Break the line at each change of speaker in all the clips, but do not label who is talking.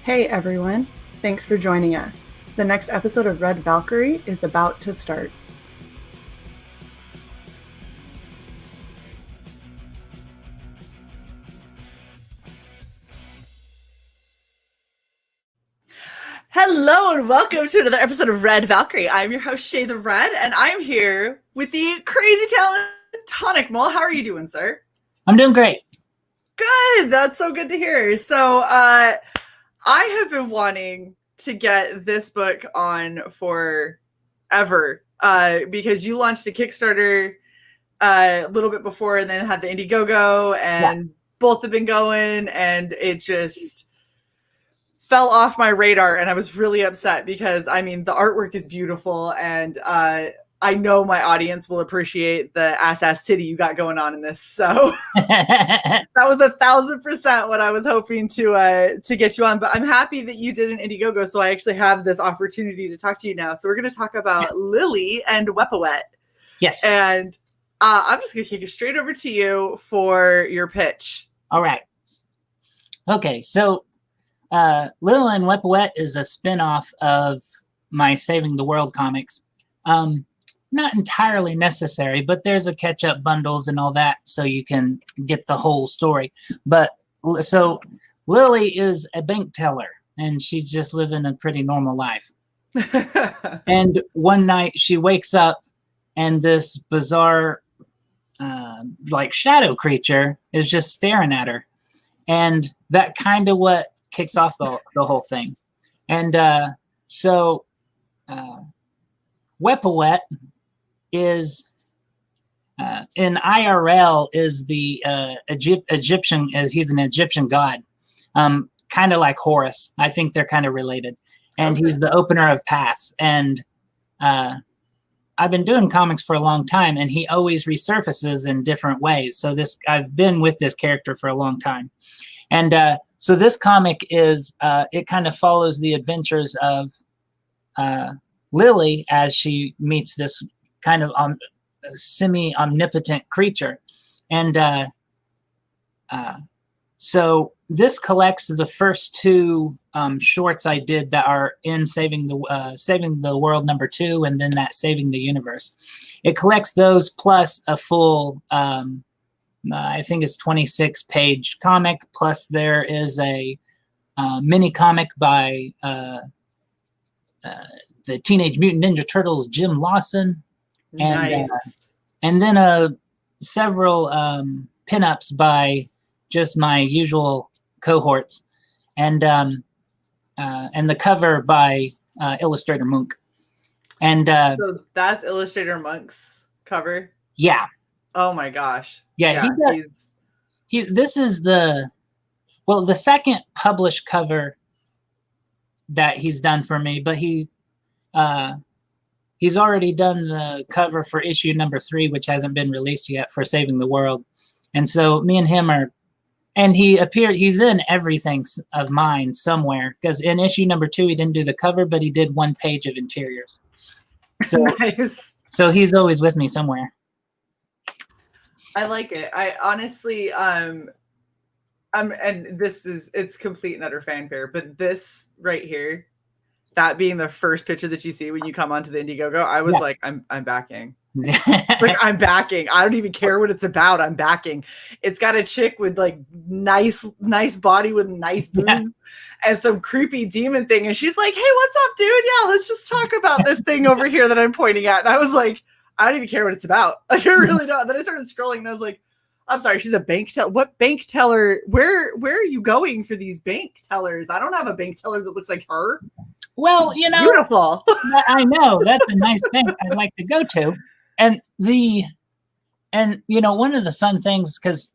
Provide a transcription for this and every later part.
Hey everyone, thanks for joining us. The next episode of Red Valkyrie is about to start.
Hello and welcome to another episode of Red Valkyrie. I'm your host, Shae the Red, and I'm here with the crazy talented Tonicmole. How are you doing, sir?
I'm doing great.
Good. That's so good to hear. So I have been wanting to get this book on forever because you launched a Kickstarter a little bit before and then had the Indiegogo, and both have been going, and it just fell off my radar, and I was really upset because I mean the artwork is beautiful, and I know my audience will appreciate the ass titty you got going on in this. So that was 1,000% what I was hoping to get you on. But I'm happy that you did an Indiegogo, so I actually have this opportunity to talk to you now. So we're going to talk about Lily and Wepwawet.
Yes.
And I'm just going to kick it straight over to you for your pitch.
All right. Okay, so Lily and Wepwawet is a spin-off of my Saving the World comics. Not entirely necessary, but there's a catch-up bundles and all that, so you can get the whole story. But so Lily is a bank teller, and she's just living a pretty normal life. And one night she wakes up, and this bizarre, like shadow creature is just staring at her, and that kind of what kicks off the whole thing. And so Wepwawet is in IRL is the Egyptian. He's an Egyptian god, kind of like Horus. I think they're kind of related. And he's the opener of paths. And I've been doing comics for a long time, and he always resurfaces in different ways. So I've been with this character for a long time. And so this comic is it kind of follows the adventures of Lily as she meets this kind of semi-omnipotent creature. And so this collects the first two shorts I did that are in Saving the World #2, and then that Saving the Universe. It collects those plus a full, I think it's 26-page comic, plus there is a mini comic by the Teenage Mutant Ninja Turtles, Jim Lawson. And,
Nice.
And then several pinups by just my usual cohorts, and the cover by Illustrator Monk. And
So that's Illustrator Monk's cover?
Yeah.
Oh my gosh.
Yeah, this is the second published cover that he's done for me, but he's already done the cover for issue #3, which hasn't been released yet, for Saving the World. And so me and him and he's in everything of mine somewhere, because in issue #2 he didn't do the cover, but he did 1 page of interiors. So
Nice.
So he's always with me somewhere.
I like it. I honestly, and it's complete and utter fanfare, but this right here, that being the first picture that you see when you come onto the Indiegogo, I was like, I'm backing. Like, I'm backing. I don't even care what it's about. I'm backing. It's got a chick with like nice body with nice boobs and some creepy demon thing. And she's like, hey, what's up, dude? Yeah, let's just talk about this thing over here that I'm pointing at. And I was like, I don't even care what it's about. Like, I really don't. And then I started scrolling and I was like, I'm sorry, she's a bank teller. What bank teller? Where are you going for these bank tellers? I don't have a bank teller that looks like her.
Well,
Beautiful.
I know that's a nice thing I'd like to go to. And one of the fun things, because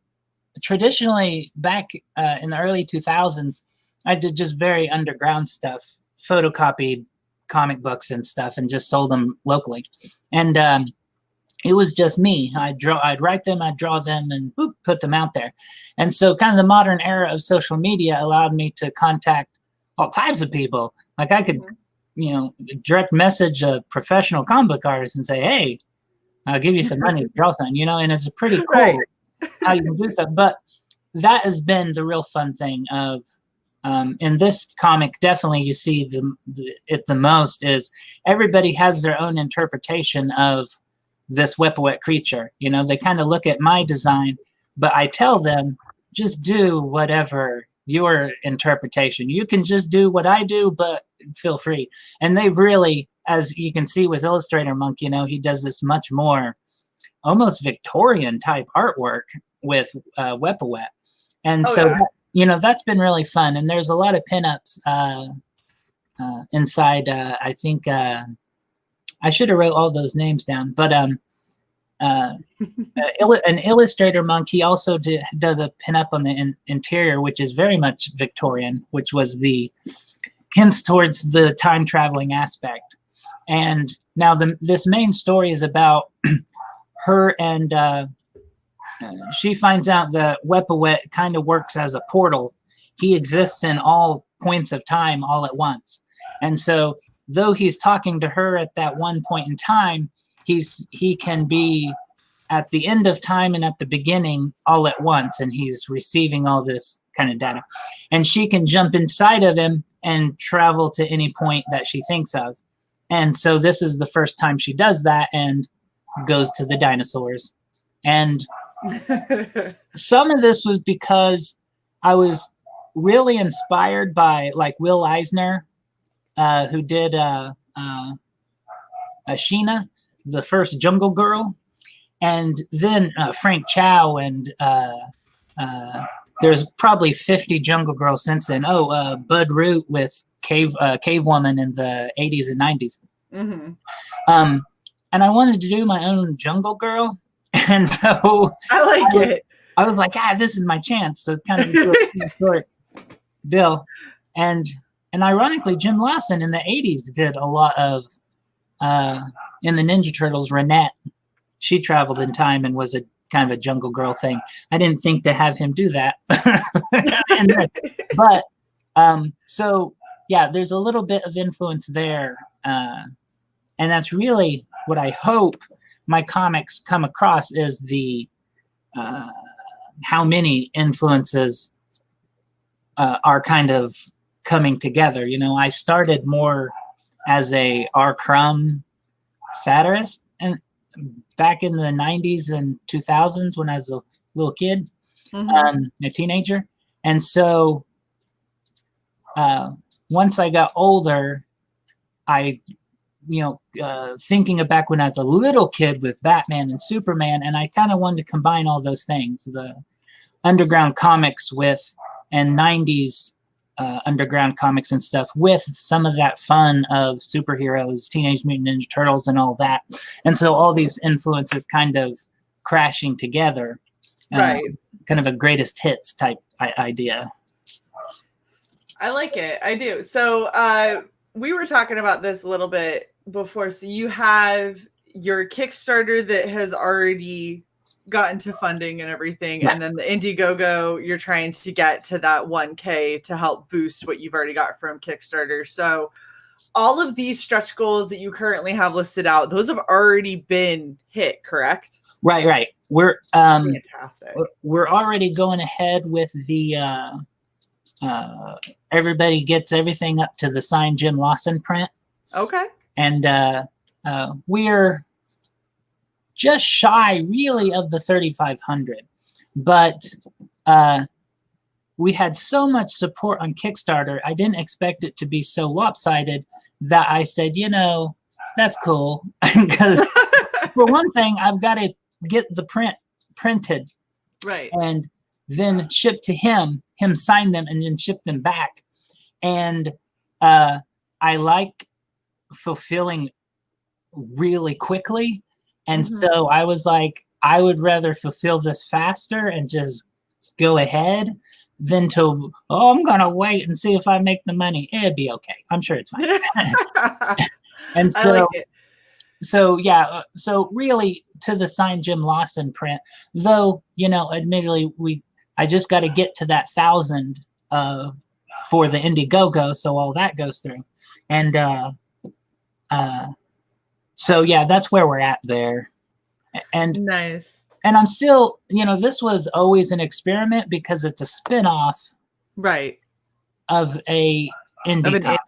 traditionally back in the early 2000s, I did just very underground stuff, photocopied comic books and stuff, and just sold them locally. And it was just me. I'd write them, I'd draw them, and boop, put them out there. And so kind of the modern era of social media allowed me to contact all types of people. Like I could, direct message a professional comic book artist and say, hey, I'll give you some money to draw something, and it's pretty cool how you can do stuff. But that has been the real fun thing of in this comic, definitely you see it the most is everybody has their own interpretation of this Wepwawet creature. You know, they kind of look at my design, but I tell them, just do whatever your interpretation. You can just do what I do, but feel free. And they've really, as you can see with Illustrator Monk, you know, he does this much more almost Victorian type artwork with Wepwawet. And you know, that's been really fun. And there's a lot of pinups inside. I think I should have wrote all those names down, but an Illustrator Monk, he also does a pinup on the interior, which is very much Victorian, which was the hints towards the time traveling aspect. And now this main story is about her and she finds out that Wepwawet kind of works as a portal. He exists in all points of time all at once. And so though he's talking to her at that one point in time, he can be at the end of time and at the beginning all at once, and he's receiving all this kind of data. And she can jump inside of him and travel to any point that she thinks of. And so this is the first time she does that and goes to the dinosaurs. And some of this was because I was really inspired by like Will Eisner, who did Sheena, the first Jungle Girl, and then Frank Chow, and there's probably 50 Jungle Girls since then. Bud Root with Cave Woman in the 80s and 90s. Mm-hmm. And I wanted to do my own Jungle Girl. And so
I like it.
I was like, this is my chance. So kind of a short bill. And ironically, Jim Lawson in the 80s did a lot of, in the Ninja Turtles, Renette. She traveled in time and was a kind of a Jungle Girl thing. I didn't think to have him do that. But so, yeah, there's a little bit of influence there. And that's really what I hope my comics come across is the how many influences are kind of coming together. You know, I started more as a R. Crumb satirist and back in the 90s and 2000s when I was a little kid, a teenager. And so once I got older, thinking of back when I was a little kid with Batman and Superman, and I kind of wanted to combine all those things, the underground comics and 90s underground comics and stuff with some of that fun of superheroes, Teenage Mutant Ninja Turtles and all that. And so all these influences kind of crashing together,
right?
Kind of a greatest hits type idea.
I like it. I do. So we were talking about this a little bit before. So you have your Kickstarter that has already gotten to funding and everything. Yeah. And then the Indiegogo, you're trying to get to that 1K to help boost what you've already got from Kickstarter. So all of these stretch goals that you currently have listed out, those have already been hit, correct?
Right. We're
fantastic.
We're already going ahead with the everybody gets everything up to the signed Jim Lawson print.
Okay.
And we're just shy really of the 3,500, but we had so much support on Kickstarter. I didn't expect it to be so lopsided that I said, that's cool. Because for one thing, I've got to get the print printed,
right,
and then ship to him sign them, and then ship them back. And I like fulfilling really quickly. And so I was like, I would rather fulfill this faster and just go ahead than to, I'm going to wait and see if I make the money. It'd be okay. I'm sure it's fine. And so,
I like it.
So really to the signed Jim Lawson print, though, admittedly, I just got to get to that 1,000 for the Indiegogo. So all that goes through. And, so yeah, that's where we're at there. And
nice.
And I'm still, this was always an experiment because it's a spin-off.
Right.
of a indie comic.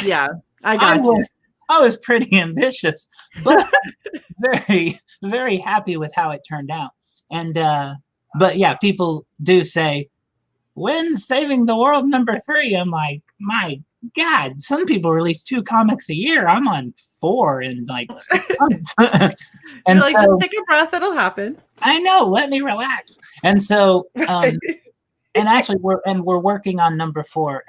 Yeah, I got you.
I was pretty ambitious, but very, very happy with how it turned out. And but yeah, people do say, when's Saving the World #3? I'm like, my God, some people release 2 comics a year. I'm on 4 in like 6 months.
And you're like,
so,
just take a breath, it'll happen.
I know, let me relax. And so and actually we're working on #4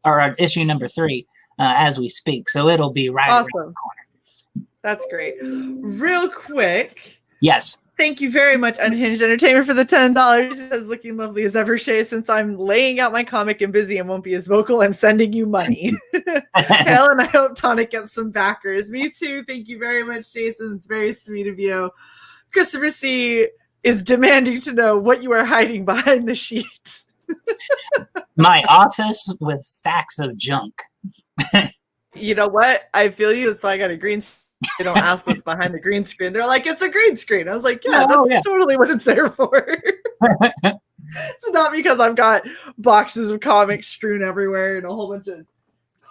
or issue #3 as we speak. So it'll be right around the corner.
That's great. Real quick.
Yes.
Thank you very much, Unhinged Entertainment, for the $10. It says, looking lovely as ever, Shae. Since I'm laying out my comic and busy and won't be as vocal, I'm sending you money. Hell, and I hope Tonic gets some backers. Me too. Thank you very much, Jason. It's very sweet of you. Christopher C. is demanding to know what you are hiding behind the sheet.
My office with stacks of junk.
You know what? I feel you. That's why I got a green screen. They don't ask what's behind the green screen. They're like, it's a green screen. I was like, yeah, that's totally what it's there for. It's not because I've got boxes of comics strewn everywhere and a whole bunch of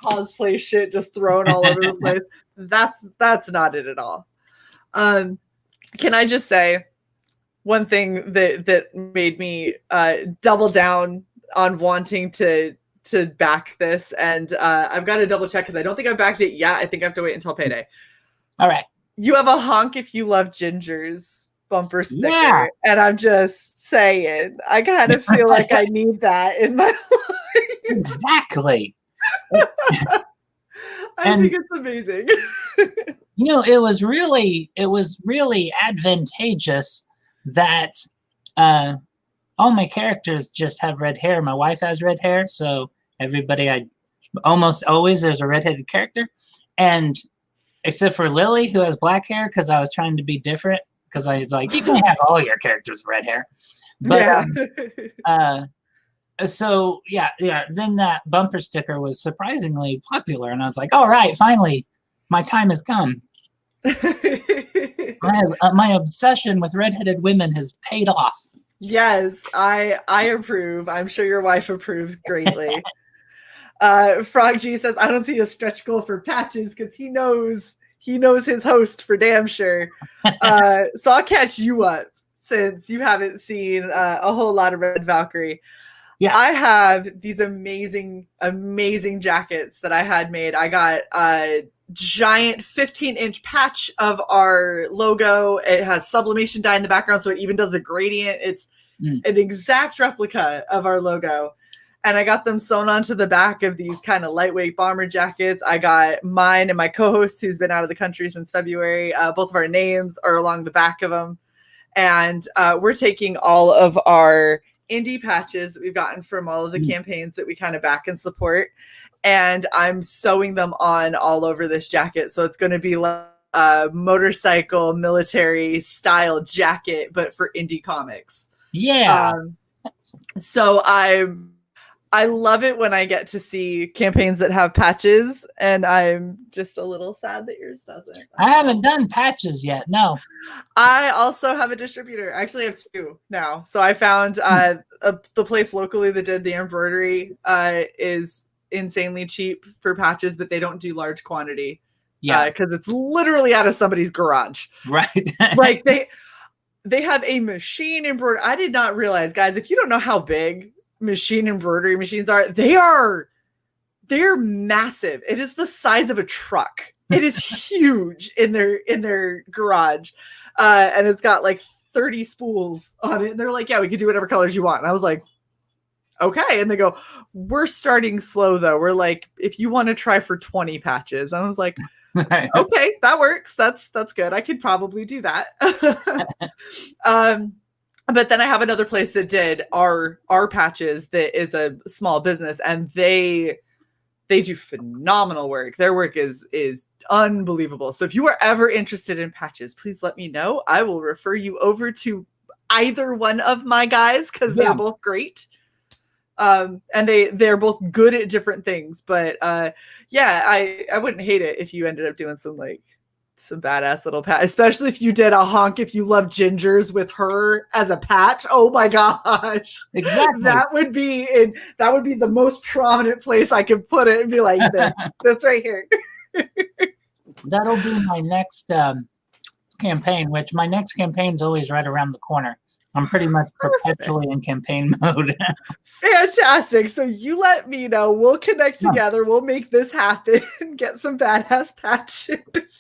cosplay shit just thrown all over the place. That's not it at all. Can I just say one thing that made me double down on wanting to back this, and I've got to double check because I don't think I've backed it yet. I think I have to wait until payday. All right. You have a honk if you love gingers bumper sticker. And I'm just saying, I kind of feel like I need that in my life.
Exactly.
I think it's amazing.
It was really advantageous that all my characters just have red hair. My wife has red hair, so almost always there's a redheaded character. And except for Lily, who has black hair, because I was trying to be different, because I was like, you can have all your characters red hair. But then that bumper sticker was surprisingly popular, and I was like, all right, finally, my time has come. My obsession with redheaded women has paid off.
Yes, I approve. I'm sure your wife approves greatly. Frog G says, I don't see a stretch goal for Patches because he knows his host for damn sure. So I'll catch you up since you haven't seen a whole lot of Red Valkyrie. Yeah, I have these amazing jackets that I had made. I got a giant 15-inch patch of our logo. It has sublimation dye in the background, so it even does the gradient. It's an exact replica of our logo. And I got them sewn onto the back of these kind of lightweight bomber jackets. I got mine and my co-host, who's been out of the country since February. Both of our names are along the back of them. And we're taking all of our indie patches that we've gotten from all of the campaigns that we kind of back and support. And I'm sewing them on all over this jacket. So it's going to be like a motorcycle military style jacket, but for indie comics.
Yeah.
So I love it when I get to see campaigns that have patches, and I'm just a little sad that yours doesn't.
I haven't done patches yet. No.
I also have a distributor. I actually have 2 now. So I found the place locally that did the embroidery is insanely cheap for patches, but they don't do large quantity. Yeah, because it's literally out of somebody's garage.
Right.
Like they have a machine embroidery. I did not realize, guys, if you don't know how big machine embroidery machines are, they're massive. It is the size of a truck. It is huge in their garage, and it's got like 30 spools on it, and they're like, yeah, we could do whatever colors you want. And I was like, okay. And they go, we're starting slow though. We're like, if you want to try for 20 patches. And I was like, okay, that works. That's good. I could probably do that. But then I have another place that did our patches that is a small business, and they do phenomenal work. Their work is unbelievable. So if you are ever interested in patches, please let me know. I will refer you over to either one of my guys because they're both great. And they're both good at different things. But I wouldn't hate it if you ended up doing some like Some badass little patch, especially if you did a honk if you love gingers with her as a patch. Oh my gosh.
Exactly.
That would be the most prominent place I could put it and be like this right here.
That'll be my next campaign, which my next campaign is always right around the corner. I'm pretty much perpetually in campaign mode.
Fantastic. So you let me know. We'll connect together. We'll make this happen. Get some badass patches.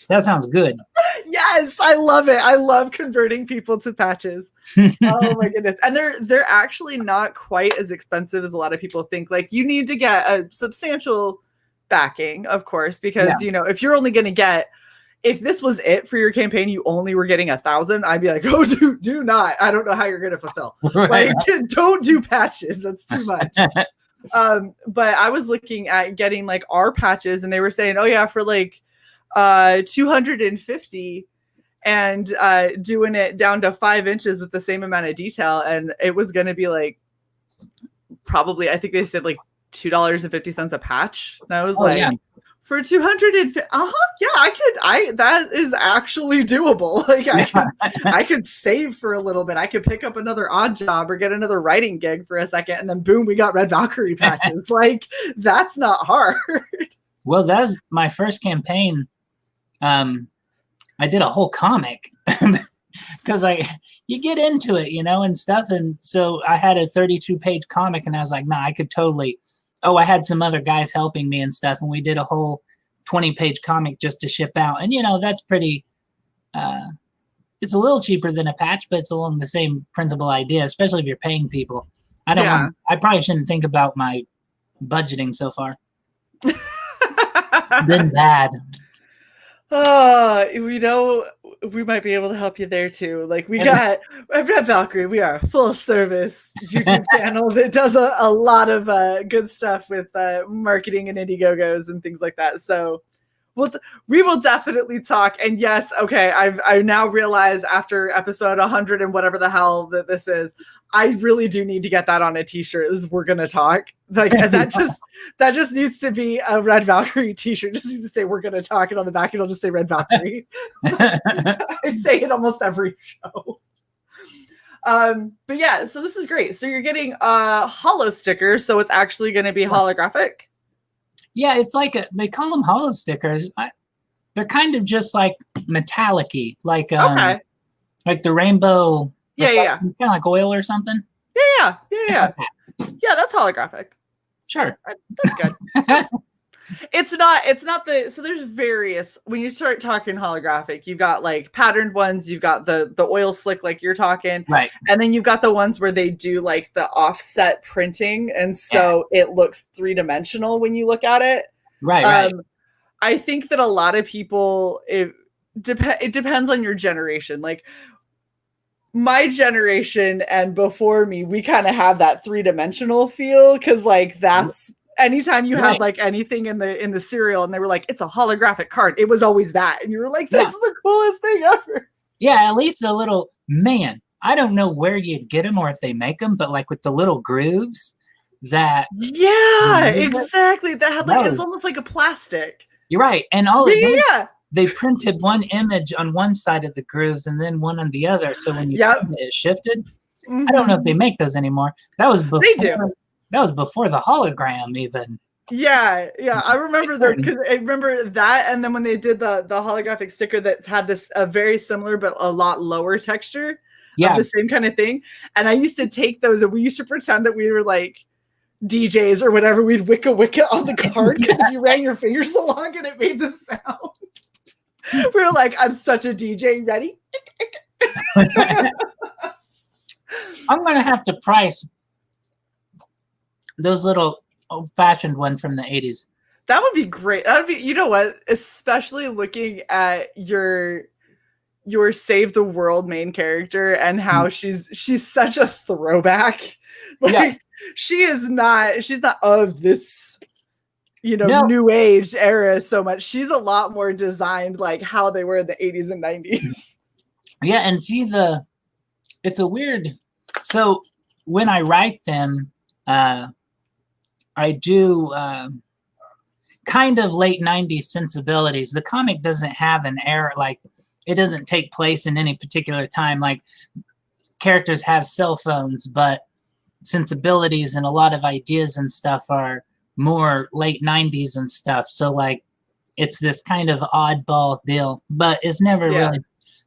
That sounds good.
Yes, I love it. I love converting people to patches. Oh my goodness. And they're actually not quite as expensive as a lot of people think. Like, you need to get a substantial backing, of course, because you know, if you're only going to get, if this was it for your campaign, you only were getting 1,000, I'd be like, oh, do not. I don't know how you're going to fulfill. Like, don't do patches. That's too much. But I was looking at getting like our patches, and they were saying, oh yeah, for like 250, and doing it down to 5 inches with the same amount of detail, and it was going to be like probably, I think they said like $2.50 a patch. And I was for 250, that is actually doable. Like, I could save for a little bit. I could pick up another odd job or get another writing gig for a second, and then boom, we got Red Valkyrie patches. Like, that's not hard.
Well, that's my first campaign. I did a whole comic because you get into it, you know, and stuff. And so I had a 32-page comic, and I was like, nah, I could totally. Oh, I had some other guys helping me and stuff, and we did a whole 20-page comic just to ship out. And, you know, that's pretty, it's a little cheaper than a patch, but it's along the same principal idea, especially if you're paying people. I probably shouldn't think about my budgeting so far. Been bad.
We know we might be able to help you there too. Like, we got Red Valkyrie. We are a full service YouTube channel that does a lot of good stuff with marketing and Indiegogos and things like that. So we will definitely talk. And yes, okay, I now realize after episode 100 and whatever the hell that this is, I really do need to get that on a t-shirt. Is We're Gonna Talk. Like, that just needs to be a Red Valkyrie t-shirt. Just needs to say We're Gonna Talk, and on the back it'll just say Red Valkyrie. I say it almost every show. But yeah, so this is great. So you're getting a holo sticker, so it's actually going to be holographic.
Yeah, it's like they call them holo stickers. They're kind of just like metallic-y, like like the rainbow.
Yeah.
Kind of like oil or something.
Yeah. Yeah, that's holographic.
Sure,
that's good. It's not so there's various, when you start talking holographic, you've got like patterned ones, you've got the oil slick like you're talking,
right,
and then you've got the ones where they do like the offset printing, and so it looks three-dimensional when you look at it.
Right.
I think that a lot of people, it depends on your generation. Like, my generation and before me, we kind of have that three-dimensional feel, because like that's anytime you had like anything in the cereal and they were like, it's a holographic card, it was always that, and you were like, this is the coolest thing ever.
Yeah, at least the little, man, I don't know where you'd get them or if they make them, but like with the little grooves that
exactly, that had like, it's almost like a plastic.
You're right. And all they printed one image on one side of the grooves and then one on the other, so when you it shifted. I don't know if they make those anymore. That was before. They do. That was before the hologram even.
Yeah. I remember because I remember that, and then when they did the holographic sticker that had this very similar but a lot lower texture of the same kind of thing. And I used to take those, and we used to pretend that we were like DJs or whatever. We'd wicca on the card, because if you ran your fingers along and it made the sound. We were like, I'm such a DJ. Ready?
I'm gonna have to price those little old-fashioned ones from the 80s.
That would be great. That would be, you know what? Especially looking at your Save the World main character and how she's such a throwback. Like, she's not of this, new age era so much. She's a lot more designed like how they were in the 80s and 90s.
Yeah, and see it's a weird, so when I write them, I do, kind of late 90s sensibilities. The comic doesn't have an era, like it doesn't take place in any particular time. Like characters have cell phones, but sensibilities and a lot of ideas and stuff are more late 90s and stuff. So like it's this kind of oddball deal, but it's never really,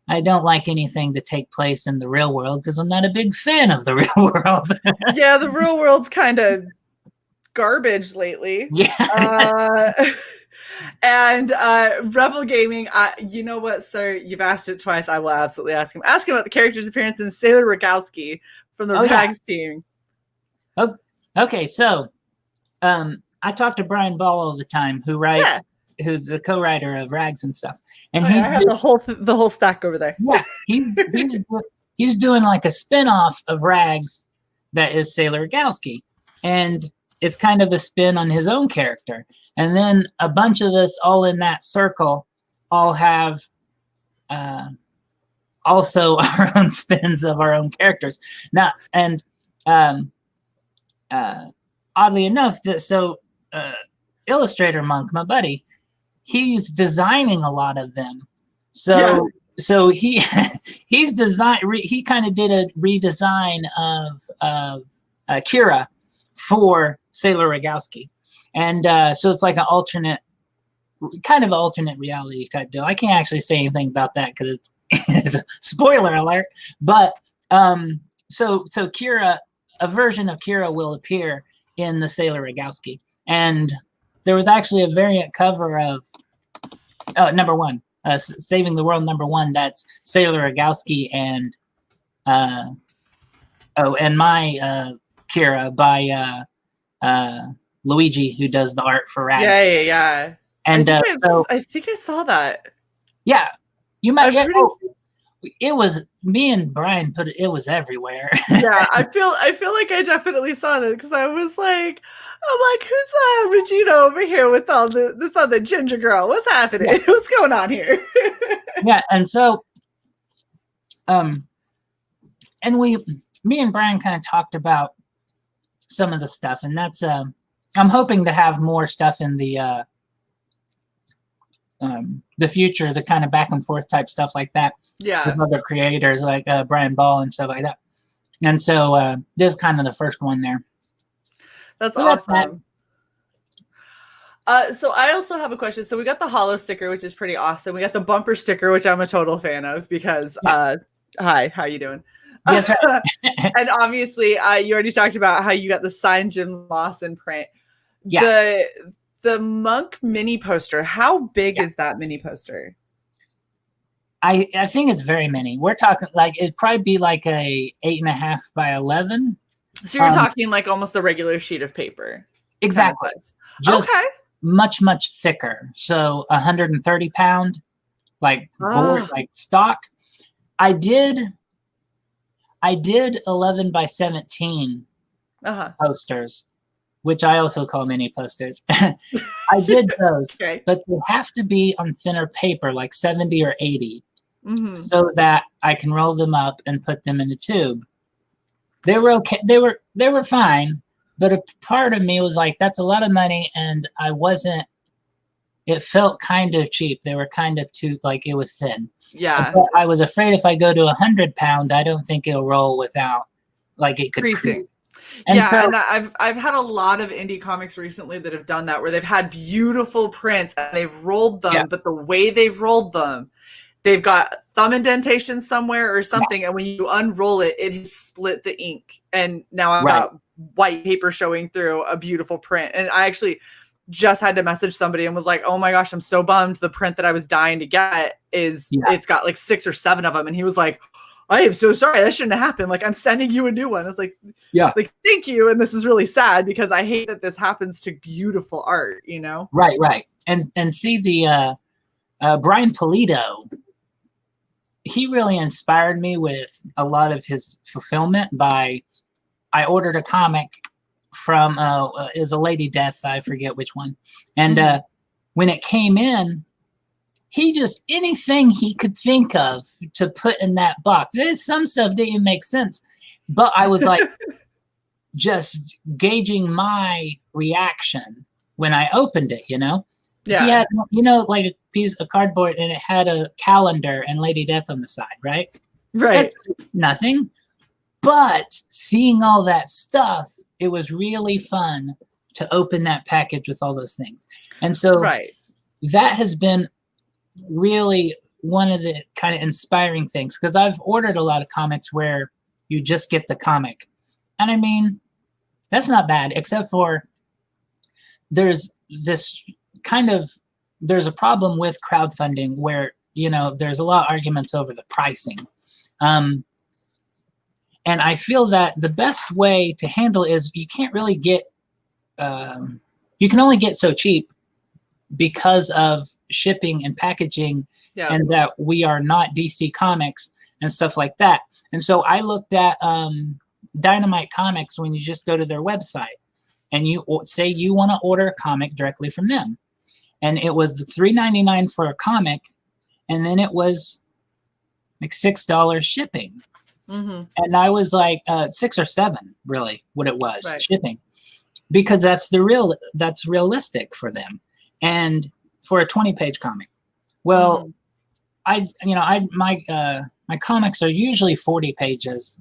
I don't like anything to take place in the real world because I'm not a big fan of the real world.
Yeah, the real world's kind of garbage lately.
Yeah.
And Rebel Gaming, you know what, sir? You've asked it twice. I will absolutely ask him. Ask him about the character's appearance in Sailor Rogowski from the Rags team.
Oh, okay, so I talk to Brian Ball all the time, who's the co-writer of Rags and stuff, and
I have the whole stack over there.
Yeah, he's doing like a spin-off of Rags that is Sailor Rogowski, and it's kind of a spin on his own character. And then a bunch of us all in that circle all have also our own spins of our own characters. Now, and oddly enough, Illustrator Monk, my buddy, he's designing a lot of them. So he he kind of did a redesign of Kira for Sailor Rogowski. And so it's like an alternate reality type deal. I can't actually say anything about that because it's a spoiler alert. But so Kira, a version of Kira will appear in the Sailor Rogowski. And there was actually a variant cover of number 1, Saving the World #1. That's Sailor Rogowski and my Kira by Luigi, who does the art for Rags.
Yeah.
And
I think I saw that.
Yeah, you might. It was me and Brian put it. It was everywhere.
Yeah, I feel like I definitely saw that because I'm like, who's Regina over here with all this other ginger girl? What's happening? Yeah. What's going on here?
Yeah, and so, and me and Brian kind of talked about some of the stuff, and that's I'm hoping to have more stuff in the future, the kind of back and forth type stuff like that.
Yeah,
with other creators like Brian Ball and stuff like that. And so this is kind of the first one there.
That's awesome. So I also have a question. So we got the holo sticker, which is pretty awesome. We got the bumper sticker, which I'm a total fan of because hi, how you doing? That's right. And obviously, you already talked about how you got the signed Jim Lawson print. Yeah. The Monk mini poster. How big is that mini poster?
I think it's very mini. We're talking like it'd probably be like a 8.5 by 11.
So you're talking like almost a regular sheet of paper.
Exactly. Just much thicker. So 130 pound, like board, like stock. I did 11 by 17 posters, which I also call mini posters. I did those, but they have to be on thinner paper, like 70 or 80, so that I can roll them up and put them in a tube. They were okay. They were fine, but a part of me was like, that's a lot of money, and I wasn't. It felt kind of cheap. They were kind of too, like it was thin. Yeah. But I was afraid if I go to 100 pound, I don't think it'll roll without, like it could crease.
And and I've had a lot of indie comics recently that have done that, where they've had beautiful prints and they've rolled them, but the way they've rolled them, they've got thumb indentation somewhere or something, and when you unroll it, it has split the ink, and now I've got white paper showing through a beautiful print. And I actually just had to message somebody and was like, oh my gosh, I'm so bummed. The print that I was dying to get is it's got like 6 or 7 of them, and he was like, I am so sorry. That shouldn't have happened. Like, I'm sending you a new one. I was like, like, thank you. And this is really sad because I hate that this happens to beautiful art, you know?
Right. And see the Brian Polito, he really inspired me with a lot of his fulfillment by, I ordered a comic from, is a Lady Death. I forget which one. And when it came in, he just, anything he could think of to put in that box. Some stuff didn't even make sense. But I was like, just gauging my reaction when I opened it,
Yeah.
He had, like a piece of cardboard, and it had a calendar and Lady Death on the side, right?
Right.
That's nothing. But seeing all that stuff, it was really fun to open that package with all those things. And so that has been really one of the kind of inspiring things, because I've ordered a lot of comics where you just get the comic. And I mean, that's not bad, except for there's a problem with crowdfunding where, there's a lot of arguments over the pricing. And I feel that the best way to handle it is you can't really get, you can only get so cheap because of shipping and packaging, and that we are not DC Comics and stuff like that. And so I looked at Dynamite Comics when you just go to their website and you say you want to order a comic directly from them. And it was the $3.99 for a comic, and then it was like $6 shipping. Mm-hmm. And I was like, 6 or 7, really, what it was shipping, because that's realistic for them, and for a 20-page comic. Well, my comics are usually 40 pages.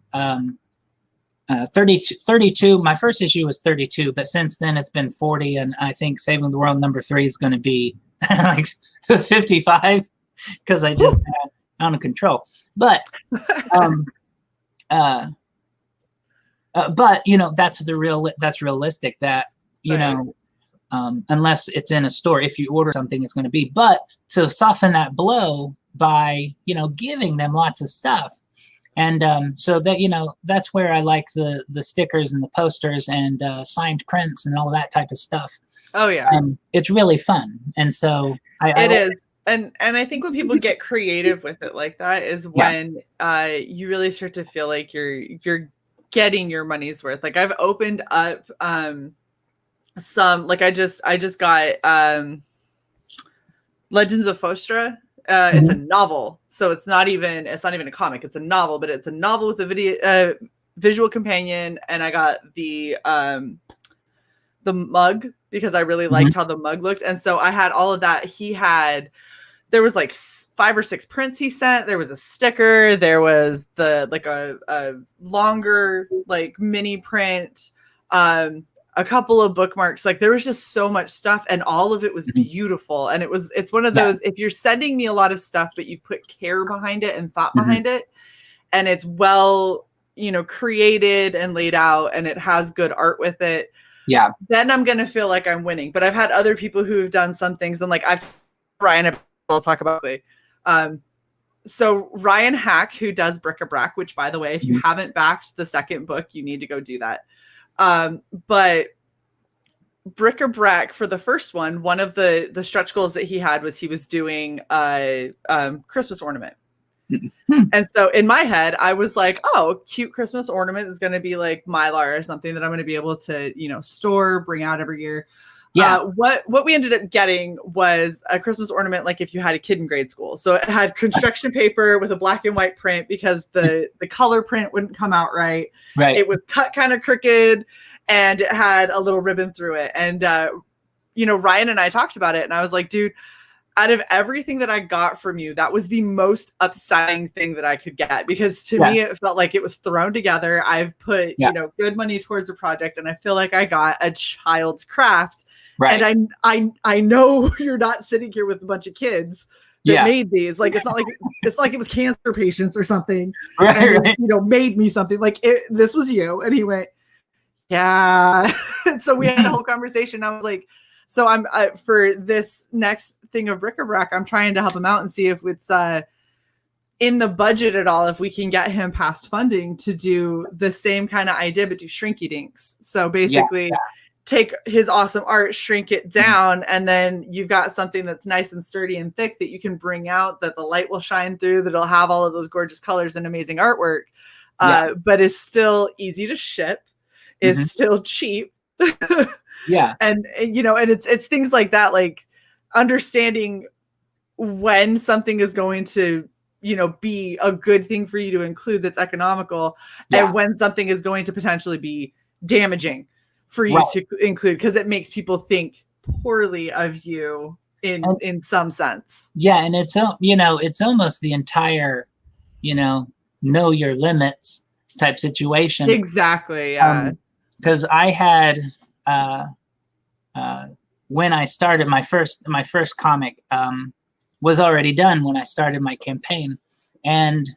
32. My first issue was 32, but since then it's been 40, and I think Saving the World #3 is going to be like 55 because I just had out of control. But but that's realistic, that unless it's in a store, if you order something, it's going to be. But to soften that blow by giving them lots of stuff, and so that that's where I like the stickers and the posters and signed prints and all that type of stuff.
Oh yeah,
it's really fun, and so
it is. And I think when people get creative with it like that is when you really start to feel like you're getting your money's worth. Like I've opened up some, like I just got Legends of Fostra. It's a novel, so it's not even a comic. It's a novel, but it's a novel with a visual companion. And I got the mug because I really liked how the mug looked, and so I had all of that. There was like 5 or 6 prints he sent. There was a sticker. There was a longer mini print, a couple of bookmarks. Like there was just so much stuff, and all of it was beautiful. And it's one of those, if you're sending me a lot of stuff, but you've put care behind it and thought behind it, and it's well, created and laid out, and it has good art with it. Yeah. Then I'm going to feel like I'm winning. But I've had other people who have done some things, and Ryan, I'll talk about it. So Ryan Hack, who does Bric-a-Brac, which by the way, if you haven't backed the second book, you need to go do that. But Bric-a-Brac, for the first one of the stretch goals that he had was he was doing a Christmas ornament. And so in my head, I was like, oh, cute Christmas ornament is going to be like Mylar or something that I'm going to be able to, store, bring out every year. Yeah. What we ended up getting was a Christmas ornament, like if you had a kid in grade school. So it had construction paper with a black and white print because the color print wouldn't come out right. Right. It was cut kind of crooked, and it had a little ribbon through it. And Ryan and I talked about it, and I was like, dude, out of everything that I got from you, that was the most upsetting thing that I could get, because to me, it felt like it was thrown together. I've put, good money towards a project, and I feel like I got a child's craft. Right. And I know you're not sitting here with a bunch of kids that made these. Like, it's not like it was cancer patients or something. Right, and made me something. Like this was you. And he went, yeah. So we had a whole conversation. I was like, so I'm for this next thing of Bric-a-Brac, I'm trying to help him out and see if it's in the budget at all, if we can get him past funding to do the same kind of idea, but do shrinky dinks. So basically take his awesome art, shrink it down, and then you've got something that's nice and sturdy and thick that you can bring out, that the light will shine through, that'll have all of those gorgeous colors and amazing artwork, but is still easy to ship, is still cheap. And it's things like that, like understanding when something is going to be a good thing for you to include that's economical, and when something is going to potentially be damaging for you to include, because it makes people think poorly of you in some sense.
Yeah, and it's it's almost the entire know your limits type situation.
Exactly. Yeah.
Because I had when I started my first comic was already done when I started my campaign, and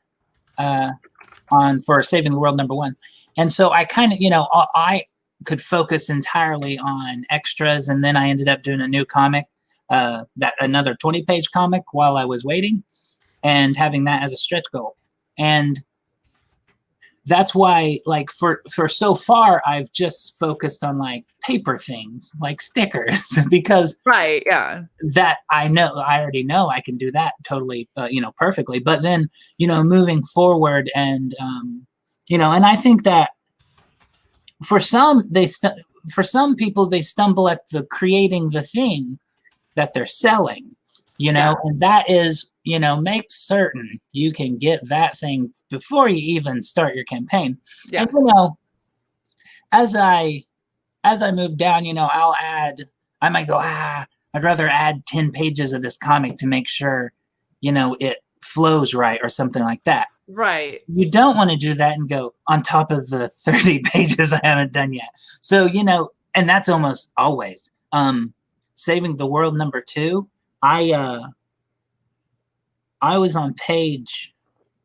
for Saving the World #1, and so I kind of I could focus entirely on extras, and then I ended up doing a new comic, that another 20-page comic while I was waiting, and having that as a stretch goal, and that's why, like, for so far I've just focused on like paper things like stickers because
Right. Yeah.
that I already know I can do that totally perfectly, but then moving forward, and and I think that for some people they stumble at the creating the thing that they're selling,
Yeah.
and that is, make certain you can get that thing before you even start your campaign.
Yes.
And as I move down, I might go, I'd rather add 10 pages of this comic to make sure it flows right or something like that.
Right.
You don't want to do that and go on top of the 30 pages I haven't done yet. So, and that's almost always Saving the World #2. I was on page,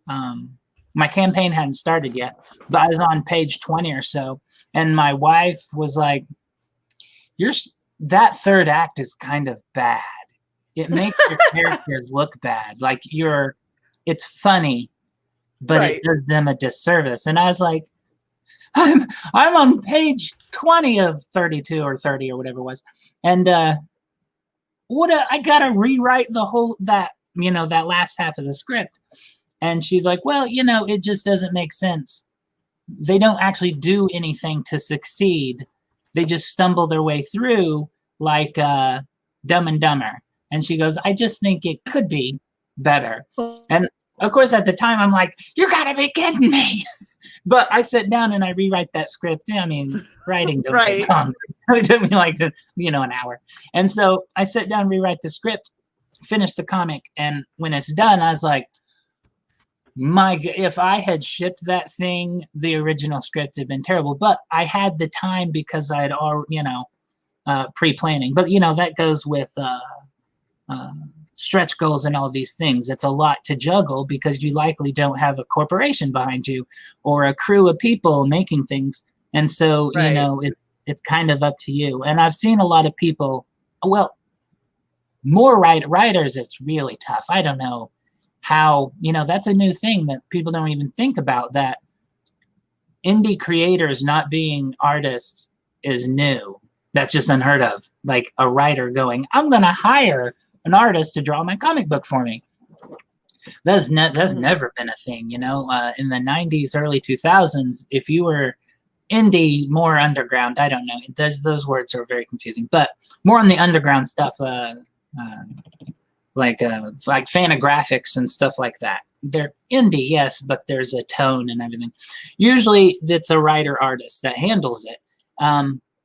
my campaign hadn't started yet, but I was on page 20 or so, and my wife was like, that third act is kind of bad. It makes your characters look bad. Like it's funny, but
Right.
it does them a disservice. And I was like, I'm on page 20 of 32 or 30 or whatever it was. And I gotta rewrite the whole that last half of the script. And she's like, well, it just doesn't make sense. They don't actually do anything to succeed. They just stumble their way through like Dumb and Dumber. And she goes, I just think it could be better. And of course, at the time, I'm like, you gotta be kidding me. But I sit down and I rewrite that script. I mean, writing don't take long. It took me like an hour. And so I sit down, rewrite the script, finish the comic, and when it's done, I was like, if I had shipped that thing, the original script had been terrible. But I had the time because I'd already, pre-planning. But that goes with stretch goals and all these things. It's a lot to juggle because you likely don't have a corporation behind you or a crew of people making things. And so, it's kind of up to you. And I've seen a lot of people, more writers, it's really tough. I don't know how, that's a new thing that people don't even think about, that indie creators not being artists is new. That's just unheard of. Like a writer going, I'm going to hire an artist to draw my comic book for me. That's never been a thing, in the 90s, early 2000s, if you were indie, more underground, I don't know, those words are very confusing, but more on the underground stuff, like Fantagraphics and stuff like that. They're indie, yes, but there's a tone and everything. Usually it's a writer artist that handles it.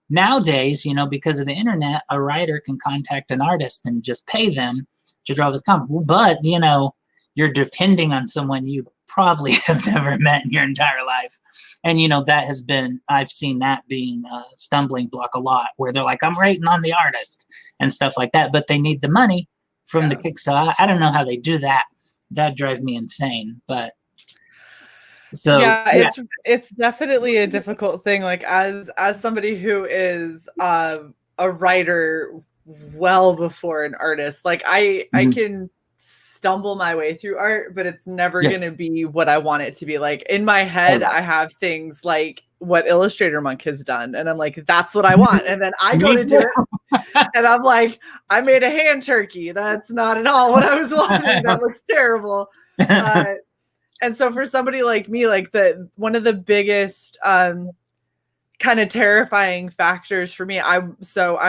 Nowadays, because of the internet, a writer can contact an artist and just pay them to draw this comic. But, you're depending on someone you probably have never met in your entire life. And, I've seen that being a stumbling block a lot, where they're like, I'm rating on the artist and stuff like that, but they need the money from the Kickstarter. I don't know how they do that. That drives me insane. But so
it's definitely a difficult thing. Like as somebody who is a writer well before an artist, like I can stumble my way through art, but it's never going to be what I want it to be. Like in my head, I have things like what Illustrator Monk has done, and I'm like, that's what I want. And then I go to do it, and I'm like, I made a hand turkey. That's not at all what I was wanting. That looks terrible. And so for somebody like me, like one of the biggest kind of terrifying factors for me, I'm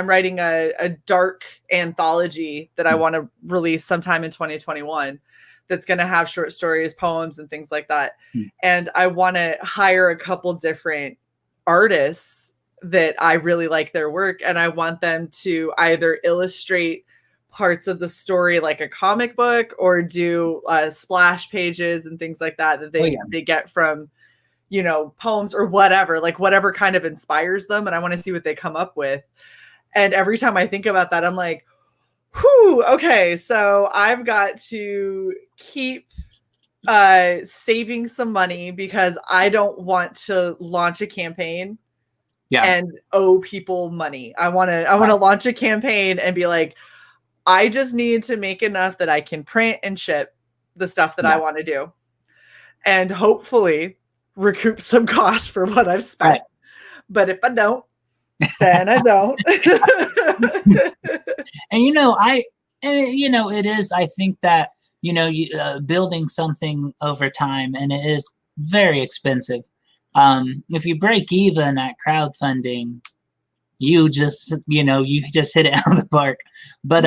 writing a dark anthology that I want to release sometime in 2021 that's going to have short stories, poems, and things like that. And I want to hire a couple different artists that I really like their work, and I want them to either illustrate parts of the story like a comic book, or do splash pages and things like that they get from, you know, poems or whatever, like whatever kind of inspires them. And I want to see what they come up with. And every time I think about that, I'm like, whew, okay, so I've got to keep saving some money, because I don't want to launch a campaign and owe people money. I want to launch a campaign and be like, I just need to make enough that I can print and ship the stuff that I want to do, and hopefully recoup some costs for what I've spent. Right. But if I don't, then I don't.
And it is, I think that, building something over time, and it is very expensive. If you break even at crowdfunding, you just hit it out of the park. But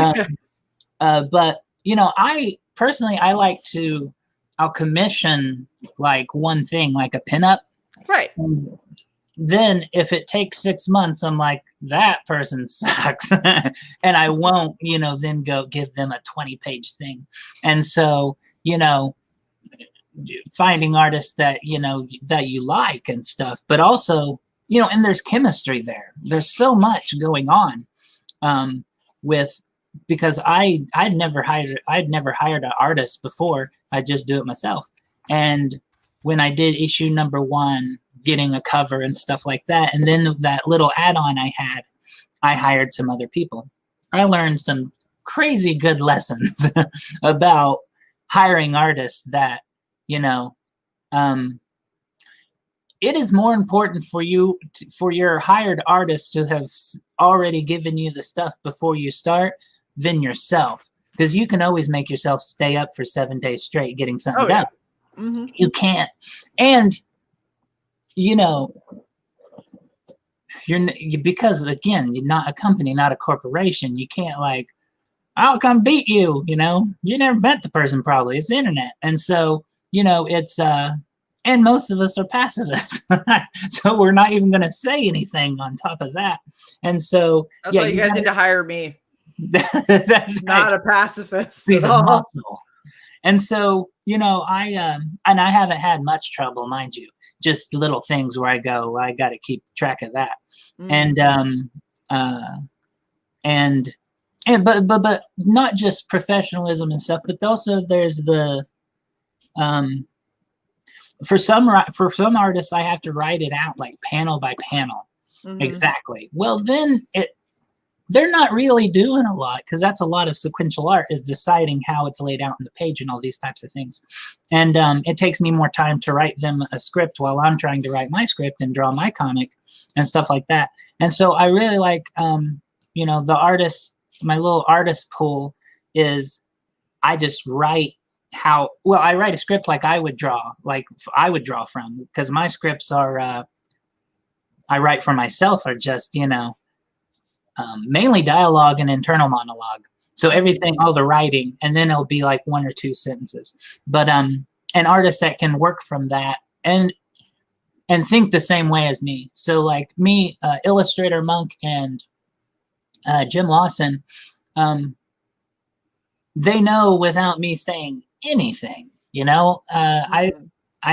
I personally, I'll commission like one thing, like a pinup.
Right.
And then if it takes 6 months, I'm like, that person sucks. And I won't, then go give them a 20-page thing. And so, finding artists that, that you like and stuff, but also, and there's chemistry there. There's so much going on because I'd never hired an artist before. I just do it myself. And when I did issue number 1, getting a cover and stuff like that, and then that little add-on I hired some other people. I learned some crazy good lessons about hiring artists that, it is more important for you, for your hired artist to have already given you the stuff before you start than yourself. Because you can always make yourself stay up for 7 days straight getting something done.
Mm-hmm.
You can't. And, because, again, you're not a company, not a corporation. You can't I'll come beat you, You never met the person probably. It's the internet. And so, it's... And most of us are pacifists, so we're not even going to say anything on top of that. And so,
that's why you guys need to hire me.
That's
not a pacifist at all.
And so, I haven't had much trouble, mind you. Just little things where I got to keep track of that. Mm. But not just professionalism and stuff, but also there's the for some artists, I have to write it out like panel by panel. Mm-hmm. Exactly. Well, then they're not really doing a lot, because that's a lot of sequential art, is deciding how it's laid out on the page and all these types of things. And it takes me more time to write them a script while I'm trying to write my script and draw my comic and stuff like that. And so I really like, the artists, my little artist pool is, I just write I write a script like I would draw from, because my scripts are, I write for myself, are just, mainly dialogue and internal monologue. So everything, all the writing, and then it'll be like 1 or 2 sentences. But an artist that can work from that and think the same way as me. So like me, Illustrator Monk and Jim Lawson, they know without me saying anything, I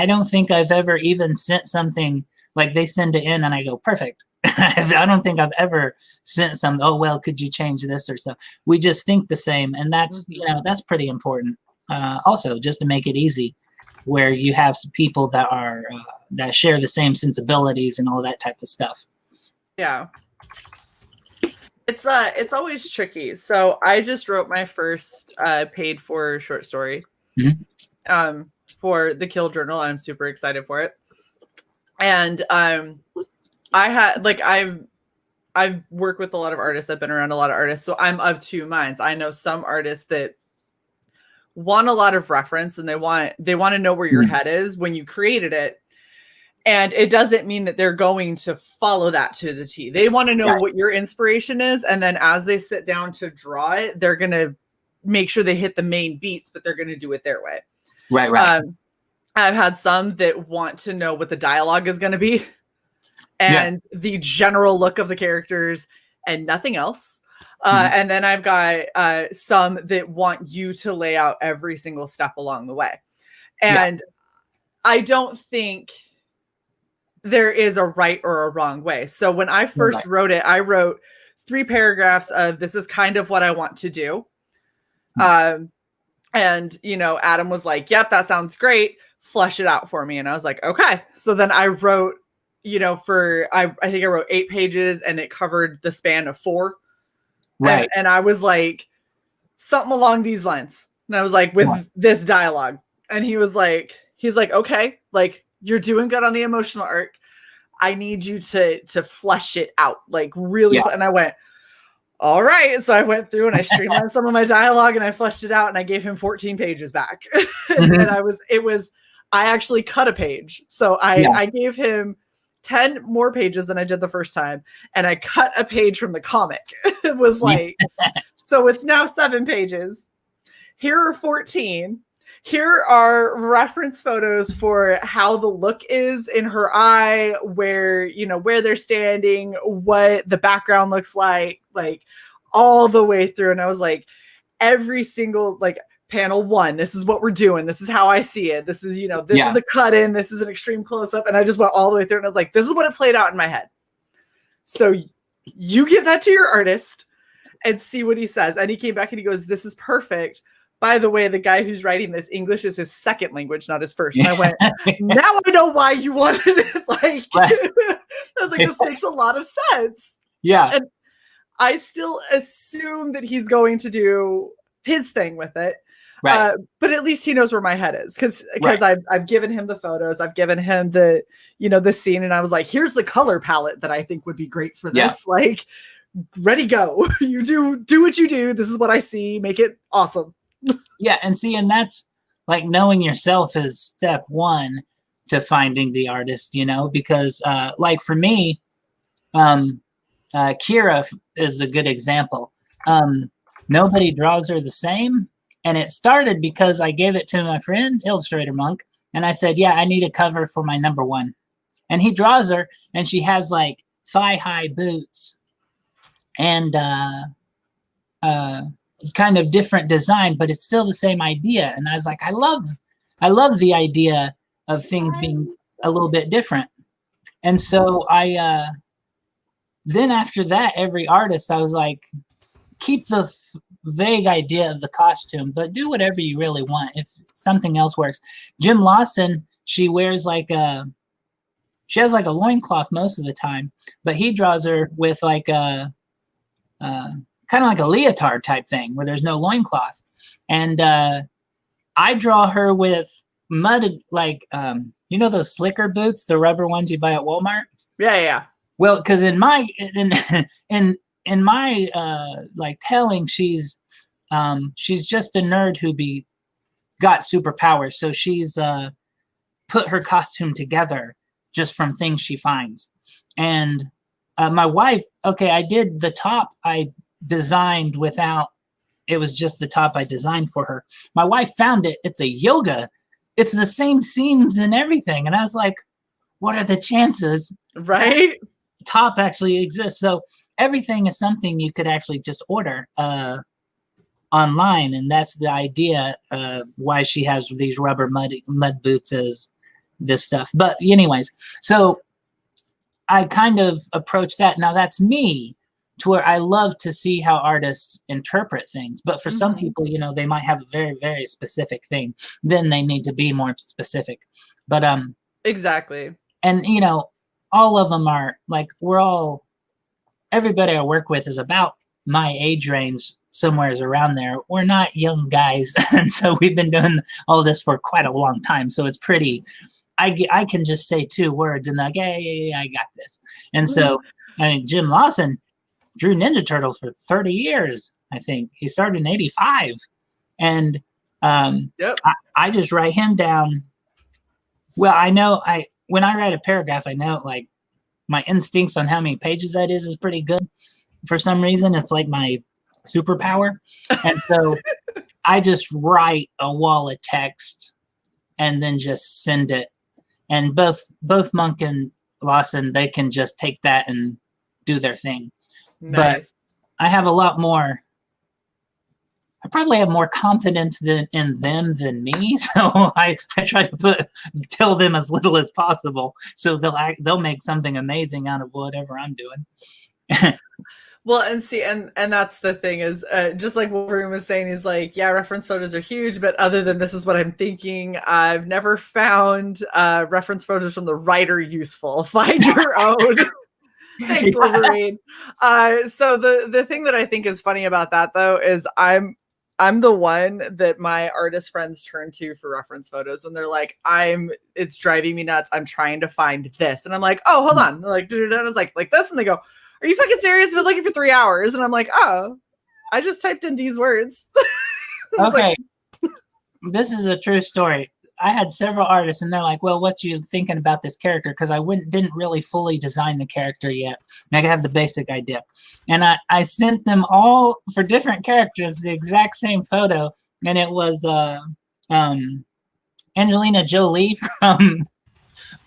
don't think I've ever even sent something, like they send it in and I go, perfect. I don't think I've ever sent some, oh, well, could you change this or so. We just think the same. And that's, that's pretty important. Also, just to make it easy, where you have some people that are, that share the same sensibilities and all that type of stuff.
Yeah. It's always tricky. So I just wrote my first paid for short story for the Kill Journal. I'm super excited for it. And I had I've worked with a lot of artists. I've been around a lot of artists. So I'm of two minds. I know some artists that want a lot of reference, and they want to know where your head is when you created it. And it doesn't mean that they're going to follow that to the T. They want to know what your inspiration is. And then as they sit down to draw it, they're going to make sure they hit the main beats, but they're going to do it their way.
Right.
I've had some that want to know what the dialogue is going to be. and the general look of the characters and nothing else. And then I've got some that want you to lay out every single step along the way. And I don't think there is a right or a wrong way. So when I first wrote it, I wrote 3 paragraphs of this is kind of what I want to do. And, you know, Adam was like, yep, that sounds great. Flesh it out for me. And I was like, okay. So then I wrote, you know, I think I wrote 8 pages and it covered the span of 4.
Right.
And I was like, something along these lines. And I was like, with this dialogue. And he's like, okay, like you're doing good on the emotional arc. I need you to flesh it out, like really. And I went, all right. So I went through and I streamlined some of my dialogue and I fleshed it out and I gave him 14 pages back. And I actually cut a page. So I gave him 10 more pages than I did the first time. And I cut a page from the comic. It was like, so it's now 7 pages. Here are 14. Here are reference photos for how the look is in her eye, where they're standing, what the background looks like all the way through. And I was like, every single, like, panel 1, this is what we're doing. This is how I see it. This is, this is a cut in. This is an extreme close up. And I just went all the way through and I was like, this is what it played out in my head. So you give that to your artist and see what he says. And he came back and he goes, this is perfect. By the way, the guy who's writing this, English is his second language, not his first. And I went, now I know why you wanted it. Like, I was like, this makes a lot of sense.
Yeah.
And I still assume that he's going to do his thing with it. Right. But at least he knows where my head is because I've given him the photos. I've given him the scene. And I was like, here's the color palette that I think would be great for this. Like, ready, go. You do what you do. This is what I see. Make it awesome.
Yeah, and that's like knowing yourself is step 1 to finding the artist, because like for me, Kira is a good example. Nobody draws her the same, and it started because I gave it to my friend, Illustrator Monk, and I said, yeah, I need a cover for my number 1. And he draws her, and she has like thigh-high boots and kind of different design, but it's still the same idea. And I was like, I love the idea of things being a little bit different. And so I then after that, every artist, I was like, keep the vague idea of the costume, but do whatever you really want. If something else works. Jim Lawson, she wears she has like a loincloth most of the time, but he draws her with like a kind of like a leotard type thing where there's no loincloth. And I draw her with mudded, like, those slicker boots, the rubber ones you buy at Walmart?
Yeah.
Well, because in my like telling, she's just a nerd who got superpowers. So she's put her costume together just from things she finds. And my wife, I did the top I designed it was just the top I designed for her. My wife found it. It's a yoga. It's the same seams and everything. And I was like, what are the chances?
Right.
Top actually exists. So everything is something you could actually just order online. And that's the idea why she has these rubber mud boots as this stuff. But anyways, so I kind of approach that. Now that's me, to where I love to see how artists interpret things. But for some people, they might have a very, very specific thing. Then they need to be more specific. But
exactly.
And all of them are like, everybody I work with is about my age range, somewhere around there. We're not young guys. And so we've been doing all this for quite a long time. So it's pretty, I can just say 2 words and like, yeah, I got this. And so, Jim Lawson drew Ninja Turtles for 30 years, I think. He started in 85. And I just write him down. Well, I know when I write a paragraph, I know like my instincts on how many pages that is pretty good. For some reason, it's like my superpower. And so I just write a wall of text and then just send it. And both Monk and Lawson, they can just take that and do their thing.
Nice.
But I have a lot more. I probably have more confidence in them than me, so I try to tell them as little as possible, so they'll make something amazing out of whatever I'm doing.
Well, and see, and that's the thing is, just like what Wolverine was saying, is like, yeah, reference photos are huge, but other than this is what I'm thinking, I've never found reference photos from the writer useful. Find your own. Thanks, Wolverine. So the thing that I think is funny about that, though, is I'm the one that my artist friends turn to for reference photos when they're like, it's driving me nuts. I'm trying to find this. And I'm like, oh, hold on. Like, I was like this. And they go, are you fucking serious? I've been looking for 3 hours. And I'm like, oh, I just typed in these words.
Okay. This is a true story. I had several artists and they're like, well, what you thinking about this character? Because I didn't really fully design the character yet. And I have the basic idea. And I sent them all for different characters the exact same photo. And it was Angelina Jolie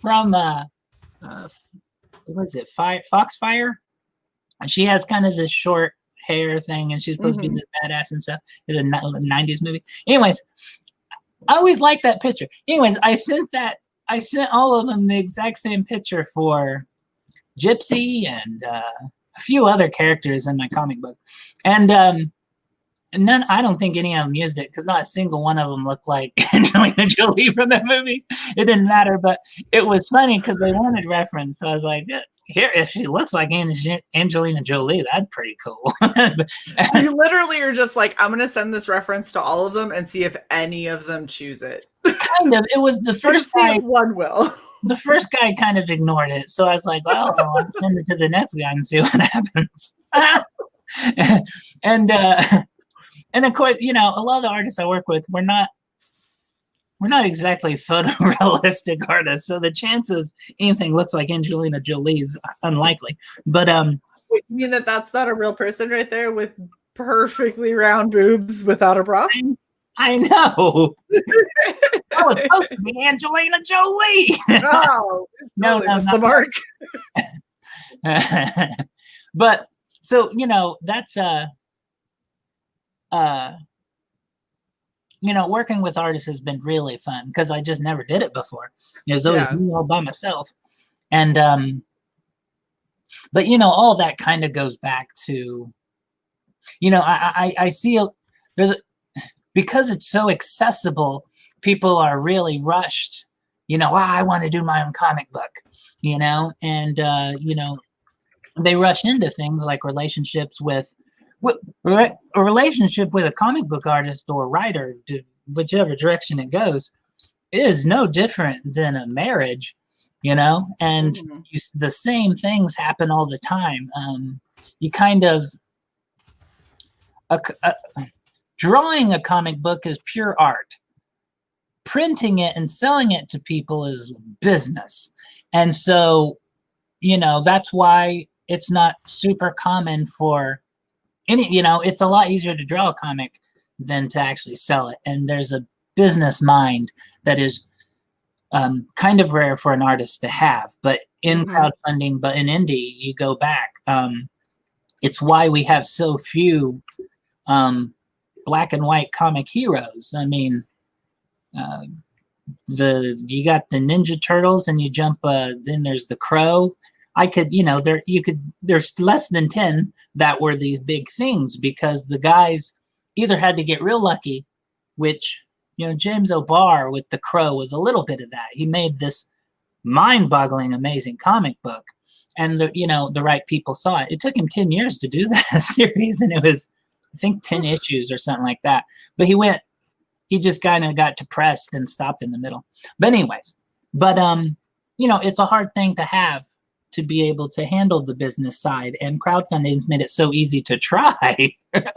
from what is it? Foxfire? And she has kind of this short hair thing and she's supposed to be this badass and stuff. It's a 90s movie. Anyways, I always liked that picture. Anyways, I sent all of them the exact same picture for Gypsy and a few other characters in my comic book. And I don't think any of them used it because not a single one of them looked like Angelina Jolie from that movie. It didn't matter, but it was funny because they wanted reference. So I was like, here, if she looks like Angelina Jolie, that's pretty cool.
So you literally are just like, I'm going to send this reference to all of them and see if any of them choose it.
Kind of. It was the first guy.
One will.
The first guy kind of ignored it. So I was like, well, I'll send it to the next guy and see what happens. And of course, a lot of the artists I work with, we're not exactly photorealistic artists, so the chances anything looks like Angelina Jolie is unlikely. But
wait, you mean that's not a real person right there with perfectly round boobs without a bra?
I know. That was supposed to be Angelina Jolie.
Oh,
no,
that's the mark.
But so that's working with artists has been really fun because I just never did it before. It was always me all by myself. And but all that kind of goes back to I see because it's so accessible, people are really rushed. I want to do my own comic book, and they rush into things like relationships with a relationship with a comic book artist or writer, whichever direction it goes, is no different than a marriage, and the same things happen all the time. You kind of drawing a comic book is pure art. Printing it and selling it to people is business. And so, that's why it's not super common for it's a lot easier to draw a comic than to actually sell it. And there's a business mind that is kind of rare for an artist to have. But in crowdfunding, but in indie, you go back. It's why we have so few black and white comic heroes. I mean, you got the Ninja Turtles, and you jump. Then there's the Crow. There's less than 10 that were these big things because the guys either had to get real lucky, which, James O'Barr with the Crow was a little bit of that. He made this mind-boggling, amazing comic book, and the right people saw it. It took him 10 years to do that series, and it was, I think, 10 issues or something like that. But he just kind of got depressed and stopped in the middle. But anyways, it's a hard thing to have, to be able to handle the business side, and crowdfunding's made it so easy to try.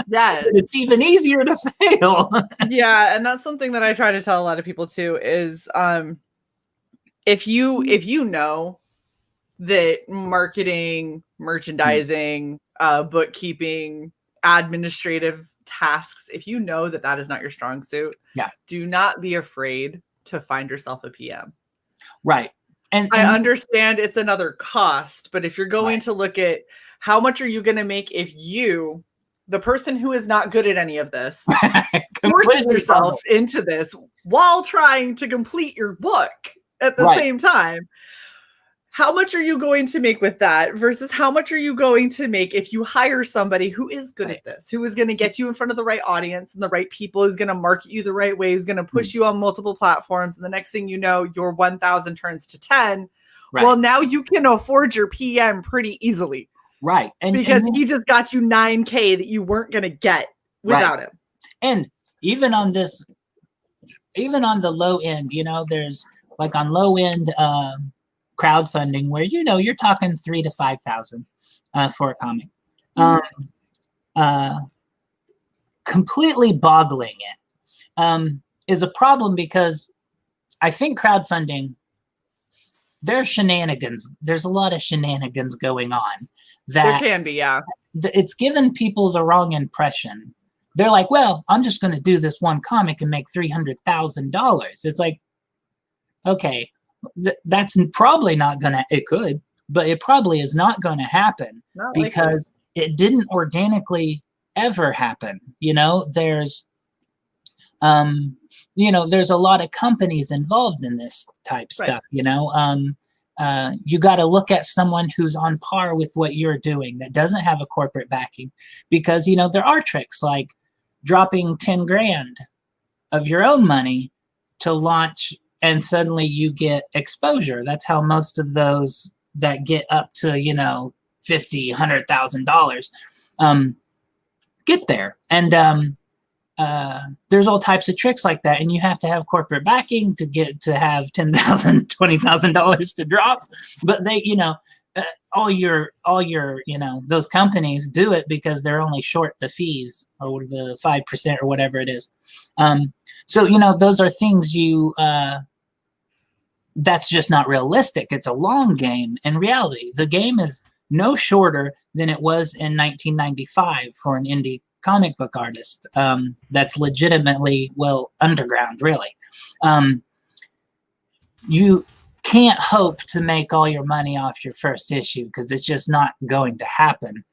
Yeah,
it's even easier to fail.
Yeah, and that's something that I try to tell a lot of people too is if you know that marketing, merchandising, bookkeeping, administrative tasks, if you know that is not your strong suit, do not be afraid to find yourself a PM.
Right. And
I understand it's another cost, but if you're going to look at how much are you going to make if you, the person who is not good at any of this, forces yourself into this while trying to complete your book at the same time, how much are you going to make with that versus how much are you going to make if you hire somebody who is good at this, who is going to get you in front of the right audience and the right people, who's going to market you the right way, who's going to push you on multiple platforms. And the next thing you know, your 1,000 turns to 10. Right. Well, now you can afford your PM pretty easily.
Right.
Because he just got you $9,000 that you weren't going to get without him.
And even on the low end, you know, there's like on low end, crowdfunding where, you know, you're talking $3,000 to $5,000 for a comic. Completely boggling it is a problem because I think crowdfunding, there's shenanigans. There's a lot of shenanigans going on. That
there can be, yeah.
It's given people the wrong impression. They're like, well, I'm just going to do this one comic and make $300,000. It's like, okay, that's probably not going to, it could, but it probably is not going to happen because it didn't organically ever happen. You know, there's a lot of companies involved in this type stuff, you know. You got to look at someone who's on par with what you're doing that doesn't have a corporate backing, because, you know, there are tricks like dropping 10 grand of your own money to launch and suddenly you get exposure. That's how most of those that get up to, you know, $50,000, $100,000 get there. And there's all types of tricks like that, and you have to have corporate backing to get to have $10,000, $20,000 to drop. But they, you know, all your, you know, those companies do it because they're only short the fees or the 5% or whatever it is. So, you know, those are things that's just not realistic. It's a long game. In reality, the game is no shorter than it was in 1995 for an indie comic book artist that's legitimately, well, underground, really. You can't hope to make all your money off your first issue because it's just not going to happen.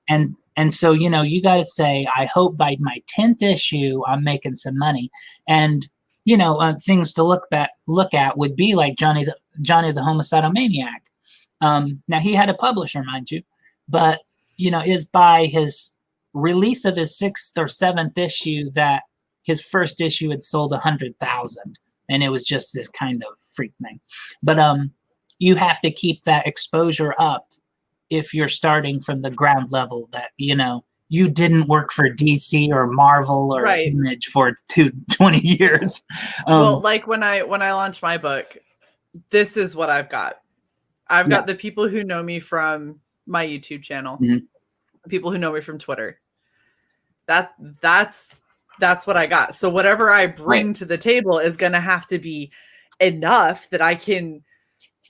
And so, you know, you got to say, I hope by my 10th issue, I'm making some money. And, you know, things to look at would be like Johnny the Homicidal Maniac. Now, he had a publisher, mind you, but, you know, it's by his release of his 6th or 7th issue that his first issue had sold 100,000, and it was just this kind of freak thing. But you have to keep that exposure up if you're starting from the ground level, that, you know, you didn't work for DC or Marvel or Image for 20 years.
Well, like when I launched my book, this is what I've got. I've got the people who know me from my YouTube channel, people who know me from Twitter. That's what I got. So whatever I bring to the table is going to have to be enough that I can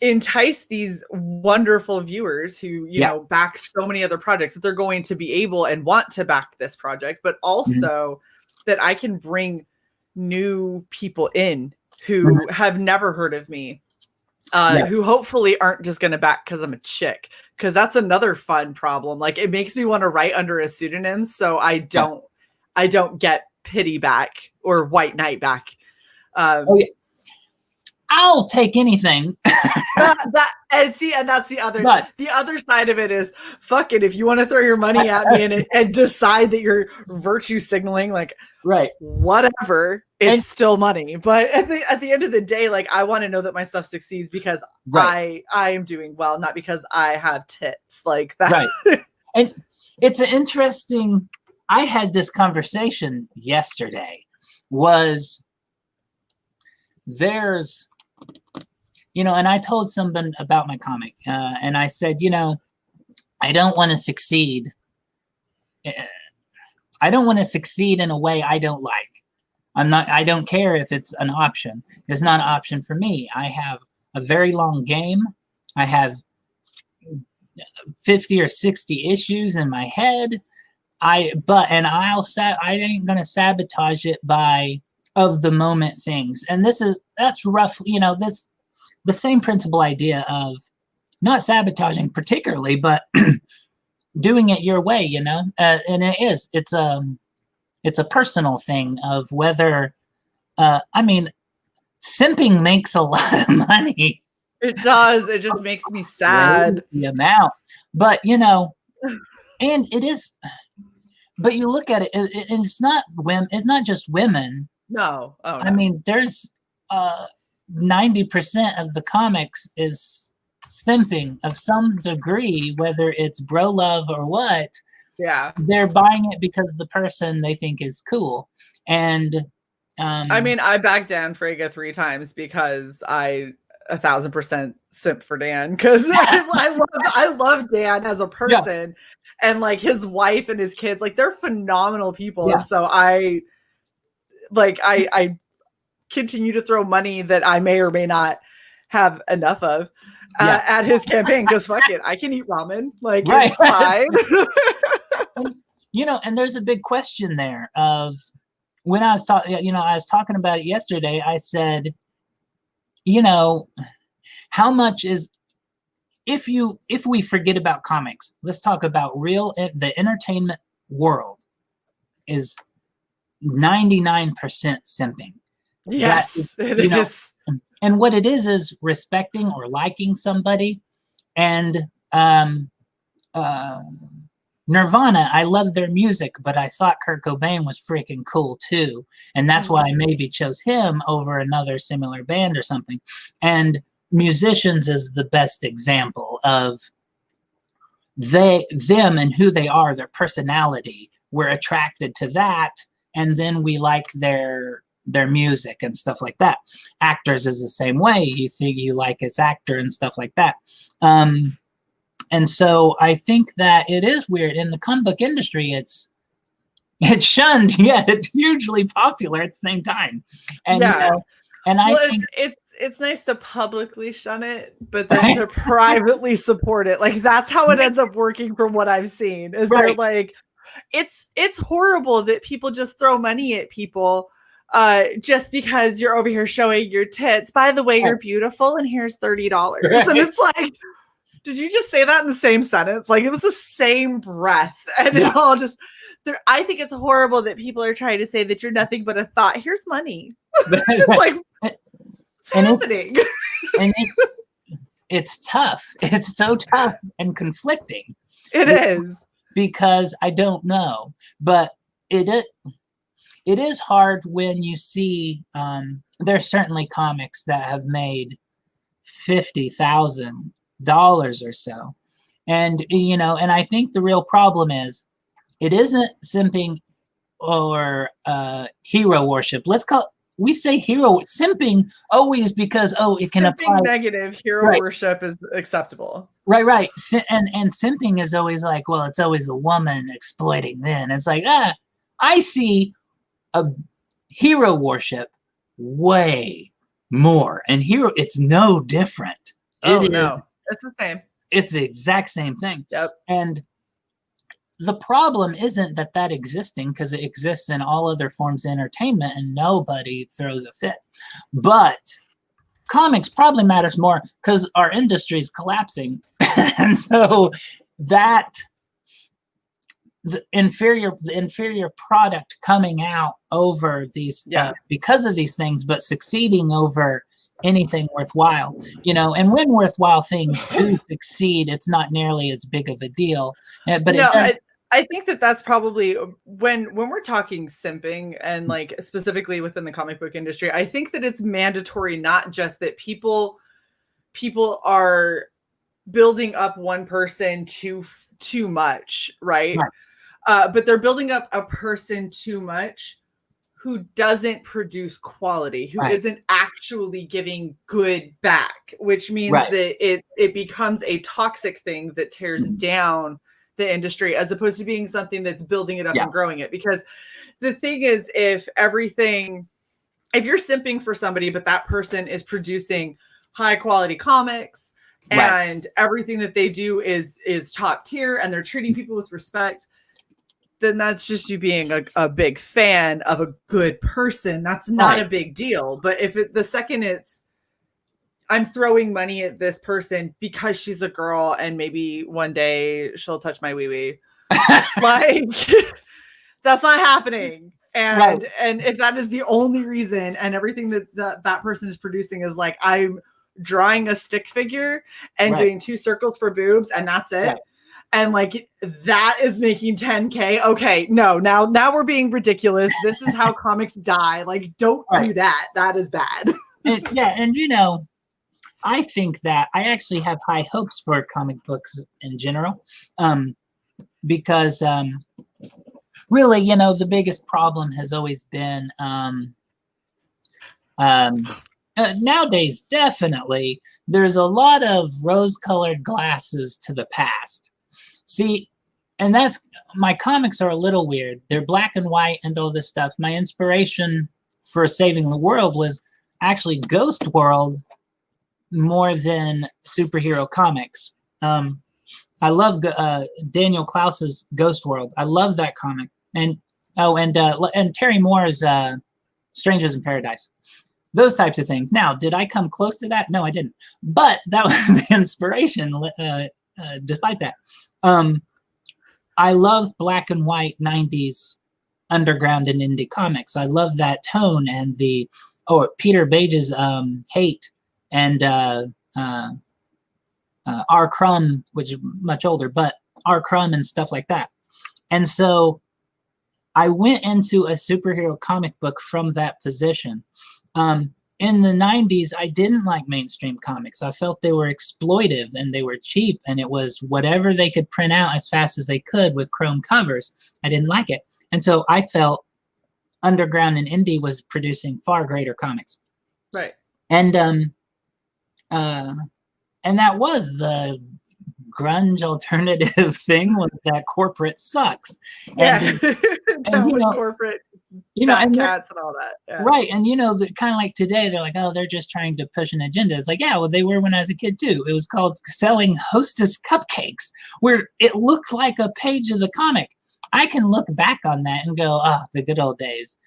entice these wonderful viewers who, you know, back so many other projects, that they're going to be able and want to back this project, but also that I can bring new people in who have never heard of me, who hopefully aren't just going to back because I'm a chick, because that's another fun problem. Like, it makes me want to write under a pseudonym so I don't get Pity back or White Knight back.
I'll take anything.
And that's the other side of it is, fuck it, if you want to throw your money at me and decide that you're virtue signaling, like, whatever, it's still money. But at the end of the day, like, I want to know that my stuff succeeds because I am doing well, not because I have tits like that.
And it's an interesting, I had this conversation yesterday, there's, you know, and I told someone about my comic, and I said, you know, I don't want to succeed. I don't want to succeed in a way I don't like. I don't care if it's an option. It's not an option for me. I have a very long game. I have 50 or 60 issues in my head. I ain't going to sabotage it by of the moment things. And that's roughly, you know, the same principle idea of not sabotaging particularly, but doing it your way, you know. And it's a personal thing of whether I mean, simping makes a lot of money.
It does. It just makes me sad.
The amount, but you know, and it is. But you look at it, and it's not women. It's not just women.
No. Oh, no.
I mean, there's 90% of the comics is simping of some degree, whether it's bro love or what.
Yeah.
They're buying it because the person they think is cool. And
I mean, I backed Dan Frege 3 times because I 1,000% simp for Dan, because I love Dan as a person. Yeah. And like his wife and his kids, like they're phenomenal people. Yeah. And so I continue to throw money that I may or may not have enough of at his campaign, because fuck it, I can eat ramen. Like, right. It's fine.
And, you know, and there's a big question there of when I was talking about it yesterday. I said, you know, how much is, if we forget about comics, let's talk about the entertainment world is 99% simping.
Yes, it is.
And what it is respecting or liking somebody. And Nirvana, I love their music, but I thought Kurt Cobain was freaking cool too. And that's why I maybe chose him over another similar band or something. And musicians is the best example of them and who they are, their personality. We're attracted to that, and then we like their music and stuff like that. Actors is the same way. You think you like his actor and stuff like that. And so I think that it is weird in the comic book industry. It's shunned, yet it's hugely popular at the same time. And
yeah.
And I think
it's nice to publicly shun it, but then to privately support it. Like that's how it ends up working from what I've seen. Is they're like, it's horrible that people just throw money at people just because you're over here showing your tits. By the way, you're beautiful, and here's $30. Right. And it's like, did you just say that in the same sentence? Like it was the same breath, and it all just. I think it's horrible that people are trying to say that you're nothing but a thought. Here's money. It's like. What's happening?
It's tough. It's so tough and conflicting.
It is.
Because I don't know. But it is hard when you see there's certainly comics that have made $50,000 or so. And you know, and I think the real problem is it isn't simping or hero worship. We say hero simping always because it can apply
negative. Hero worship is acceptable.
Right. And simping is always like, well, it's always a woman exploiting men. It's like, I see a hero worship way more, and it's no different.
No, it's the same.
It's the exact same thing.
Yep.
And the problem isn't that existing, because it exists in all other forms of entertainment and nobody throws a fit. But comics probably matters more because our industry is collapsing. And so that the inferior product coming out over these because of these things, but succeeding over anything worthwhile, you know. And when worthwhile things do succeed, it's not nearly as big of a deal. But
I think that's probably when we're talking simping and like specifically within the comic book industry, I think that it's mandatory, not just that people are building up one person too much, right? But they're building up a person too much who doesn't produce quality, who isn't actually giving good back, which means that it becomes a toxic thing that tears down the industry, as opposed to being something that's building it up and growing it. Because the thing is, if you're simping for somebody, but that person is producing high quality comics and everything that they do is top tier, and they're treating people with respect, then that's just you being a big fan of a good person. That's not a big deal. But if the second I'm throwing money at this person because she's a girl and maybe one day she'll touch my wee-wee. Like, that's not happening. And and if that is the only reason, and everything that person is producing is like, I'm drawing a stick figure and doing 2 circles for boobs and that's it. And like, that is making 10K. Okay, no, now we're being ridiculous. This is how comics die. Like, don't do that. That is bad.
And you know, I think that I actually have high hopes for comic books in general, because really, you know, the biggest problem has always been nowadays, definitely, there's a lot of rose-colored glasses to the past. See, and that's, my comics are a little weird. They're black and white and all this stuff. My inspiration for saving the world was actually Ghost World more than superhero comics. I love Daniel Klaus's Ghost World. I love that comic. And Terry Moore's Strangers in Paradise. Those types of things. Now, did I come close to that? No, I didn't. But that was the inspiration, despite that. I love black and white 90s underground and indie comics. I love that tone and Peter Bage's Hate and R. Crumb, which is much older, but R. Crumb and stuff like that. And so I went into a superhero comic book from that position. In the 90s, I didn't like mainstream comics. I felt they were exploitive and they were cheap, and it was whatever they could print out as fast as they could with chrome covers. I didn't like it. And so I felt underground and indie was producing far greater comics.
Right.
And that was the grunge alternative thing, was that corporate sucks.
And totally, corporate, you know, and cats and all that. Yeah.
Right. And you know, kind of like today, they're like, oh, they're just trying to push an agenda. It's like, yeah, well, they were when I was a kid too. It was called selling Hostess cupcakes, where it looked like a page of the comic. I can look back on that and go, oh, the good old days.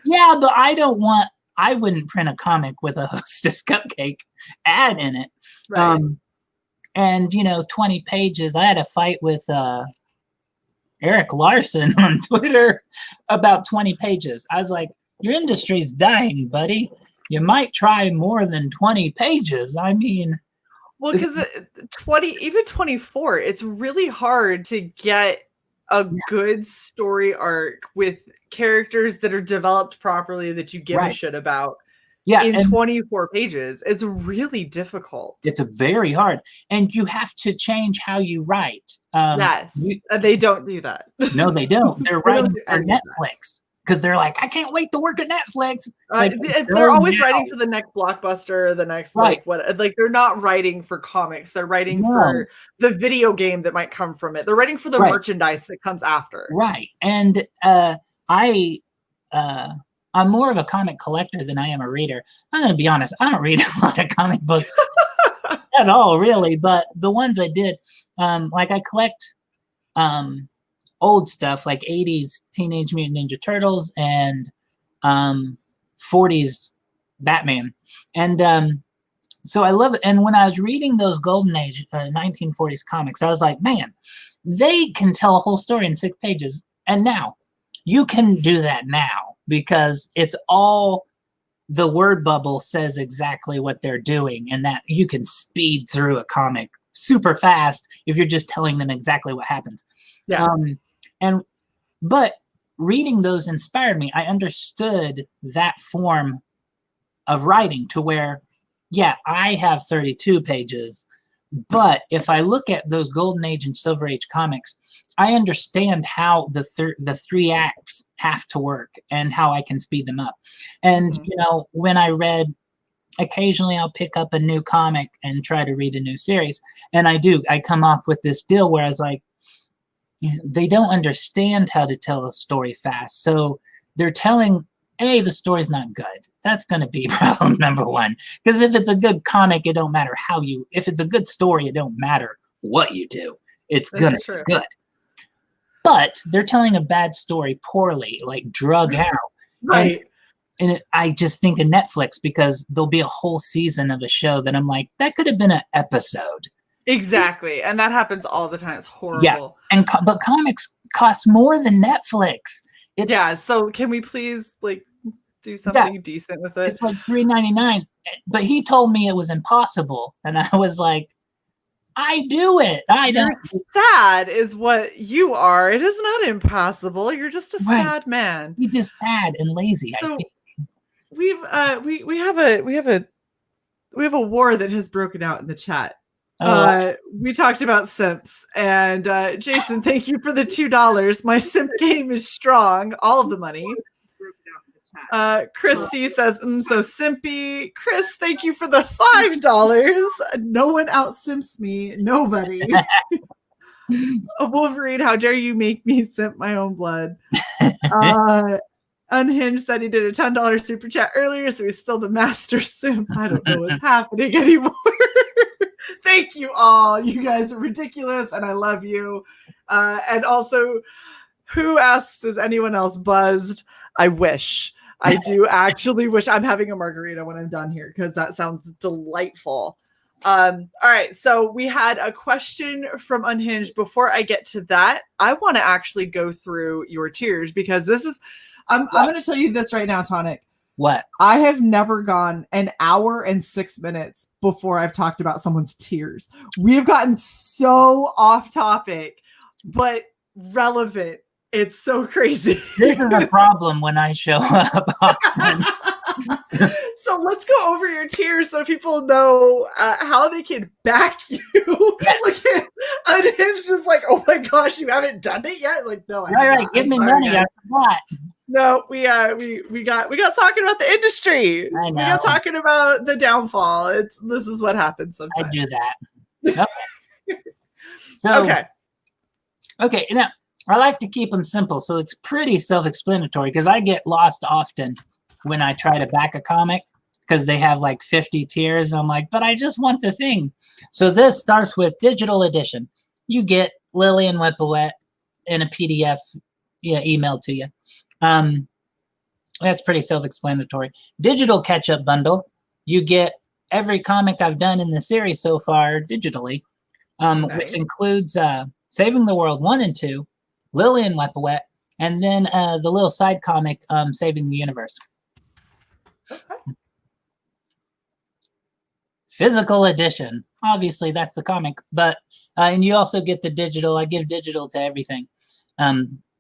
Yeah, but I wouldn't print a comic with a Hostess cupcake ad in it.
Right.
And, you know, 20 pages. I had a fight with Eric Larson on Twitter about 20 pages. I was like, your industry's dying, buddy. You might try more than 20 pages. I mean...
Well, because 20, even 24, it's really hard to get a good story arc with characters that are developed properly that you give a shit about. Yeah, in 24 pages. It's really difficult.
It's very hard. And you have to change how you write.
Yes. They don't do that.
No, they don't. They're writing for Netflix. Because they're like, I can't wait to work at Netflix.
Like, they're always writing for the next blockbuster, the next like they're not writing for comics. They're writing for the video game that might come from it. They're writing for the merchandise that comes after.
Right. And I'm more of a comic collector than I am a reader. I'm going to be honest. I don't read a lot of comic books at all, really. But the ones I did, like I collect old stuff like 80s Teenage Mutant Ninja Turtles and 40s Batman. And so I love it. And when I was reading those Golden Age 1940s comics, I was like, man, they can tell a whole story in 6 pages. And now you can do that now. Because it's all, the word bubble says exactly what they're doing, and that you can speed through a comic super fast if you're just telling them exactly what happens.
Yeah.
But reading those inspired me. I understood that form of writing to where, yeah, I have 32 pages, but if I look at those Golden Age and Silver Age comics, I understand how the 3 acts have to work and how I can speed them up. And, you know, when I read, occasionally I'll pick up a new comic and try to read a new series. And I come off with this deal where I was like, they don't understand how to tell a story fast. So they're telling, the story's not good. That's going to be problem number 1. Because if it's a good comic, it don't matter if it's a good story, it don't matter what you do. It's going to be good. But they're telling a bad story poorly, like drug out.
Right.
I just think of Netflix because there'll be a whole season of a show that I'm like, that could have been an episode.
Exactly. And that happens all the time. It's horrible.
Yeah. But comics cost more than Netflix.
So can we please like do something decent with it?
It's like $3.99. But he told me it was impossible. And I was like, I do it.
You're sad is what you are. It is not impossible. You're just a sad man.
You're just sad and lazy,
So
I think.
we have a war that has broken out in the chat. We talked about simps, and Jason, thank you for the $2. My simp game is strong. All of the money. Chris C says, so simpy. Chris, thank you for the $5. No one out simps me. Nobody. A Wolverine, how dare you make me simp my own blood? Unhinged said he did a $10 super chat earlier, so he's still the master simp. I don't know what's happening anymore. Thank you all. You guys are ridiculous, and I love you. And also, who asks, is anyone else buzzed? I wish. I do actually wish. I'm having a margarita when I'm done here because that sounds delightful. All right, so we had a question from Unhinged. Before I get to that, I want to actually go through your tiers because this is, I'm going to tell you this right now, Tonic.
What?
I have never gone an hour and 6 minutes before I've talked about someone's tiers. We have gotten so off topic, but relevant. It's so crazy.
This is a problem when I show up.
So let's go over your tiers so people know how they can back you.
Yes.
Look at Unhinged is like, oh my gosh, you haven't done it yet? Like, no,
Right. Give me money. I forgot.
No, we got talking about the industry.
I know.
We got talking about the downfall. This is what happens sometimes.
I do that. Okay. Okay. Now I like to keep them simple, so it's pretty self-explanatory because I get lost often when I try to back a comic because they have like 50 tiers, and I'm like, but I just want the thing. So this starts with digital edition. You get Lily and Wepwawet in a PDF emailed to you. That's pretty self-explanatory. Digital catch-up bundle. You get every comic I've done in the series so far digitally,
Nice.
which includes Saving the World 1 and 2, Lily and Wepwawet, and then the little side comic, Saving the Universe.
Okay.
Physical edition. Obviously, that's the comic, but and you also get the digital. I give digital to everything.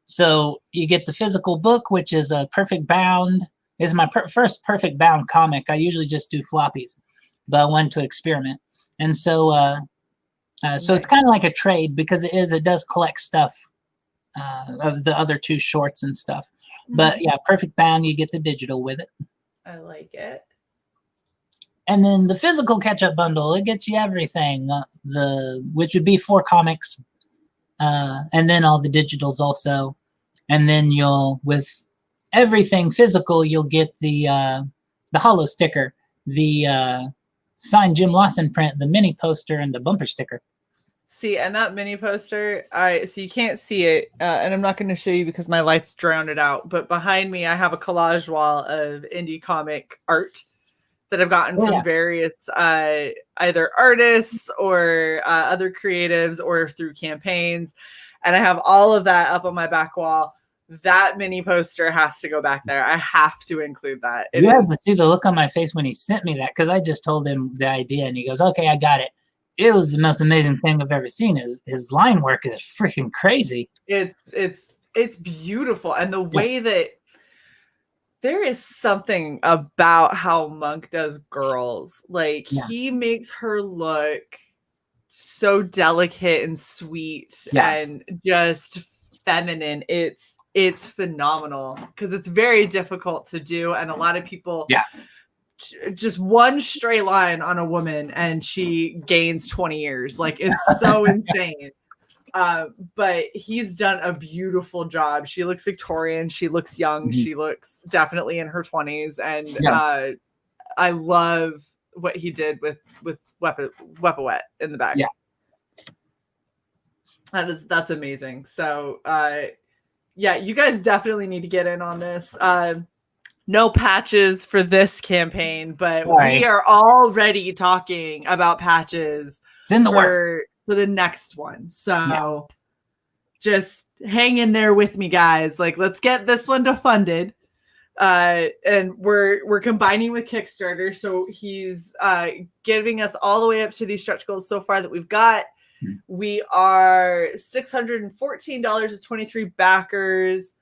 So you get the physical book, which is a perfect bound. Is my first perfect bound comic. I usually just do floppies, but I wanted to experiment, and so so it's kind of like a trade because it does collect stuff of the other two shorts and stuff. Mm-hmm. But yeah, perfect bound. You get the digital with it.
I like it.
And then the physical catch-up bundle, it gets you everything, which would be 4 comics, and then all the digitals also. And then with everything physical, you'll get the holo sticker, the signed Jim Lawson print, the mini poster, and the bumper sticker.
See, and that mini poster, so you can't see it, and I'm not going to show you because my lights drown it out, but behind me, I have a collage wall of indie comic art that I've gotten from various either artists or other creatives or through campaigns. And I have all of that up on my back wall. That mini poster has to go back there. I have to include that.
You have to see the look on my face when he sent me that, because I just told him the idea and he goes, okay, I got it. It was the most amazing thing I've ever seen. His line work is freaking crazy.
It's beautiful. And the way that there is something about how Monk does girls. Like he makes her look so delicate and sweet and just feminine. It's phenomenal because it's very difficult to do. And a lot of people just one stray line on a woman and she gains 20 years. Like it's so insane. But he's done a beautiful job. She looks Victorian. She looks young. Mm-hmm. She looks definitely in her 20s. And I love what he did with Wepwawet in the back.
Yeah.
That's amazing. So you guys definitely need to get in on this. no patches for this campaign, but
Sorry.
we are already talking about patches
It's in the works.
for the next one. So just hang in there with me, guys. Like, let's get this one to funded. And we're combining with Kickstarter. So he's giving us all the way up to these stretch goals so far that we've got. We are $614 with 23 backers.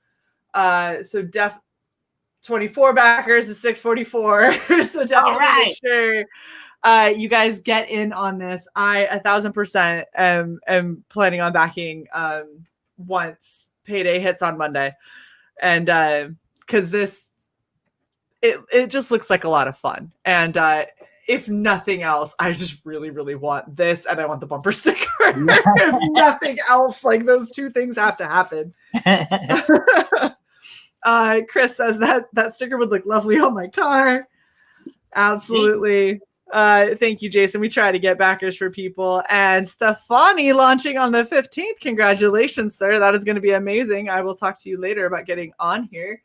So 24 backers is 644. So definitely make sure you guys get in on this. I 1,000% am planning on backing once payday hits on Monday, and because it just looks like a lot of fun. And if nothing else, I just really want this, and I want the bumper sticker. If nothing else, like those two things have to happen. Chris says that sticker would look lovely on my car. Absolutely. Thank you, Jason. We try to get backers for people. And Stefani launching on the 15th. Congratulations, sir. That is going to be amazing. I will talk to you later about getting on here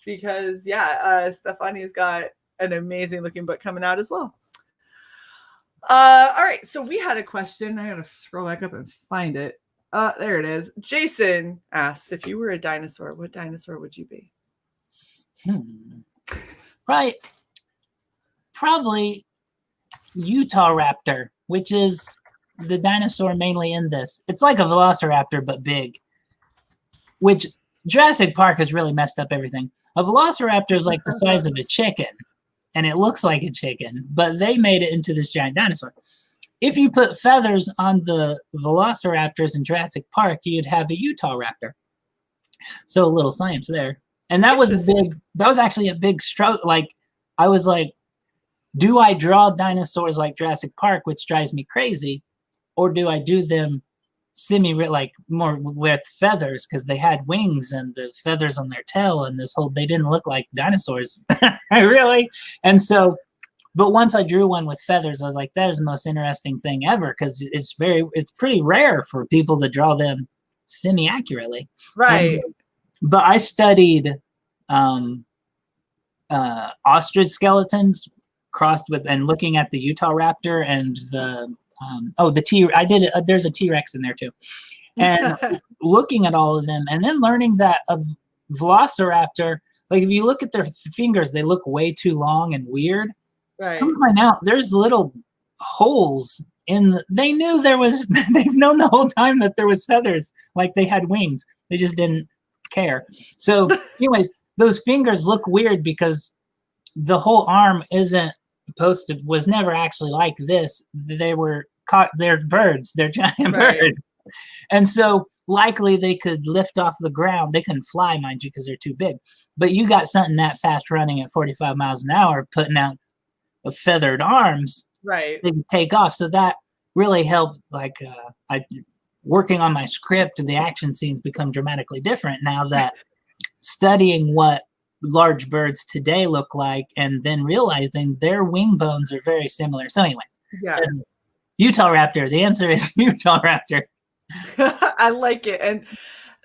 because, Stefani's got an amazing looking book coming out as well. All right. So we had a question. I got to scroll back up and find it. There it is. Jason asks, if you were a dinosaur, what dinosaur would you be?
Right. Probably Utah Raptor, which is the dinosaur mainly in this. It's like a velociraptor, but big, which Jurassic Park has really messed up everything. A velociraptor is like the size of a chicken, and it looks like a chicken, but they made it into this giant dinosaur. If you put feathers on the velociraptors in Jurassic Park, you'd have a Utah Raptor. So a little science there. And that was actually a big stroke. Like, I was like, do I draw dinosaurs like Jurassic Park, which drives me crazy, or do I do them like more with feathers because they had wings and the feathers on their tail and they didn't look like dinosaurs. Really? And so, but once I drew one with feathers, I was like, that is the most interesting thing ever because it's pretty rare for people to draw them semi-accurately.
Right.
But I studied ostrich skeletons crossed with and looking at the Utah Raptor and there's a T-Rex in there too, and looking at all of them and then learning that a velociraptor, like if you look at their fingers, they look way too long and weird.
Right.
Come to find out, there's little holes they knew there was. They've known the whole time that there was feathers, like they had wings. They just didn't care. So, anyways, those fingers look weird because the whole arm was never actually like this. They're birds. They're giant birds. And so likely they could lift off the ground. They couldn't fly, mind you, because they're too big. But you got something that fast running at 45 miles an hour, putting out feathered arms.
Right.
They can take off. So that really helped. Like working on my script, the action scenes become dramatically different now that studying what large birds today look like and then realizing their wing bones are very similar. So anyways, Utah Raptor. The answer is Utah Raptor.
I like it. And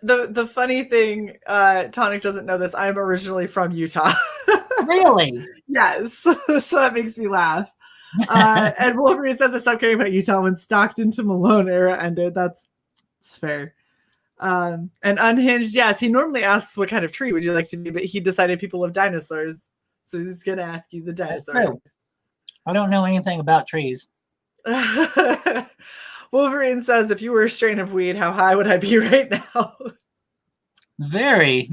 the funny thing, Tonic doesn't know this, I'm originally from Utah.
Really?
Yes. So that makes me laugh. And Wolverine says I stopped caring about Utah when Stockton to Malone era ended. That's fair. And Unhinged, yes, he normally asks what kind of tree would you like to be, but he decided people love dinosaurs. So he's going to ask you the dinosaur.
I don't know anything about trees.
Wolverine says, if you were a strain of weed, how high would I be right now?
Very.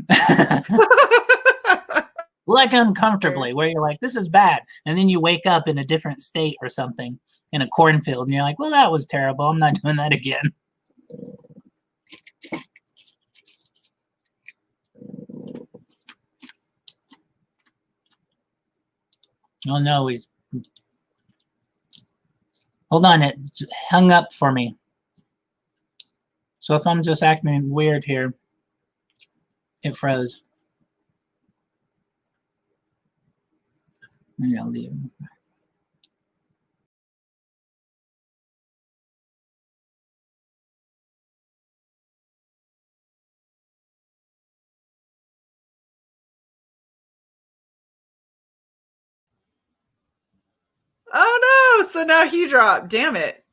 Like uncomfortably, where you're like, this is bad. And then you wake up in a different state or something in a cornfield and you're like, well, that was terrible. I'm not doing that again. Oh no, hold on, it hung up for me. So if I'm just acting weird here, it froze. Maybe I'll leave.
So now he dropped. Damn it.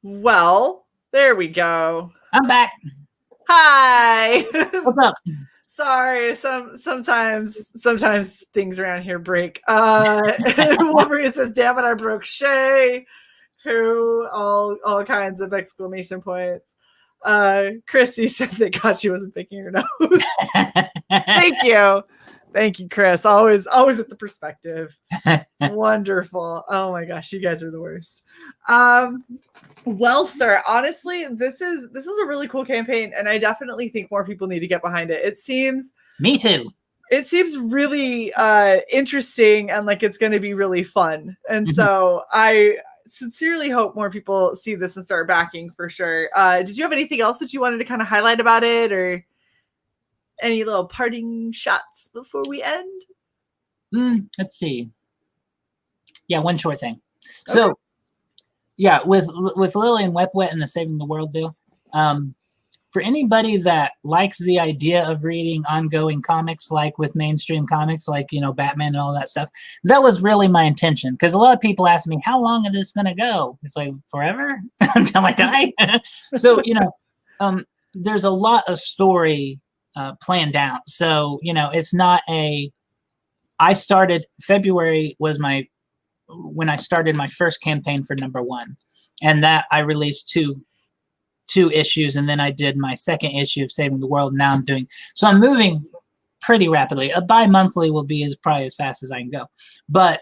Well, there we go.
I'm back.
Hi.
What's up?
Sorry, sometimes things around here break. Wolverine says, "Damn it, I broke Shae." Who all kinds of exclamation points. Chrissy said that God she wasn't picking her nose. Thank you, Chris. Always with the perspective. Wonderful. Oh my gosh, you guys are the worst. Well, sir, honestly, this is a really cool campaign, and I definitely think more people need to get behind it. It seems
Me too.
It seems really interesting and like it's going to be really fun. And so I sincerely hope more people see this and start backing for sure. Did you have anything else that you wanted to kind of highlight about it, or any little parting shots before we end?
Let's see. Yeah, one short thing. Okay. So, yeah, with Lily and Wepwawet and the Saving the World deal, for anybody that likes the idea of reading ongoing comics, like with mainstream comics, like, you know, Batman and all that stuff, that was really my intention. Because a lot of people ask me, how long is this going to go? It's like, forever? Until I die? So, you know, there's a lot of story planned out. So, you know, it's not I started, February was when I started my first campaign for #1. And that I released two issues, and then I did my second issue of Saving the World. Now I'm moving pretty rapidly. A bi-monthly will be probably as fast as I can go. But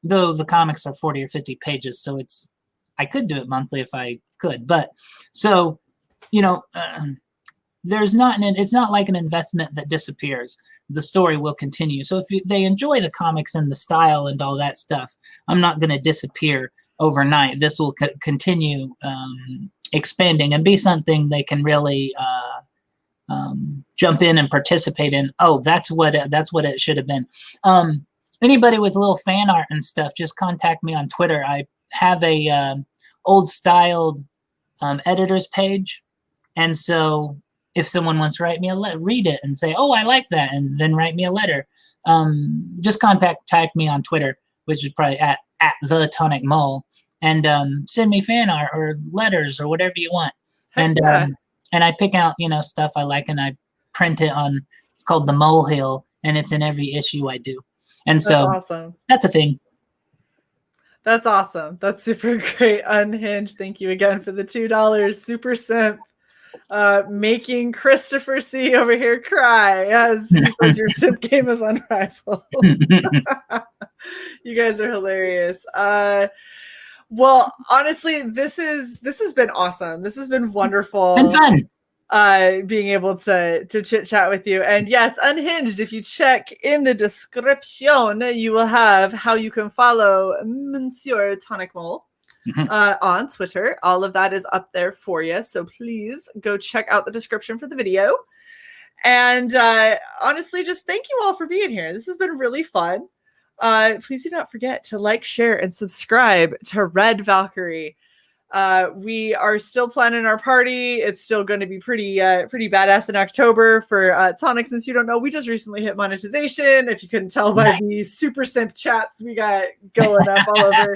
though the comics are 40 or 50 pages, so I could do it monthly if I could. But so, you know, it's not like an investment that disappears. The story will continue. So if they enjoy the comics and the style and all that stuff, I'm not going to disappear overnight. This will continue expanding and be something they can really jump in and participate in. Oh, that's what it should have been. Anybody with a little fan art and stuff, just contact me on Twitter. I have a old styled editors page, and so if someone wants to write me read it and say, oh, I like that, and then write me a letter, just tag me on Twitter, which is probably at the Tonicmole, and send me fan art or letters or whatever you want. And I pick out, you know, stuff I like, and I print it on, it's called the Molehill, and it's in every issue I do. And so
awesome.
That's a thing.
That's awesome. That's super great. Unhinged, thank you again for the $2. Super simp. Making Christopher C over here cry as your simp game is unrivaled. You guys are hilarious. Well, honestly, this has been awesome. This has been wonderful
and fun.
Being able to chit chat with you. And yes, Unhinged, if you check in the description, you will have how you can follow Monsieur Tonicmole on Twitter. All of that is up there for you. So please go check out the description for the video. And honestly, just thank you all for being here. This has been really fun. Please do not forget to like, share, and subscribe to Red Valkyrie. We are still planning our party. It's still going to be pretty badass in October for Tonic. Since you don't know, we just recently hit monetization. If you couldn't tell by the super simp chats we got going up all over.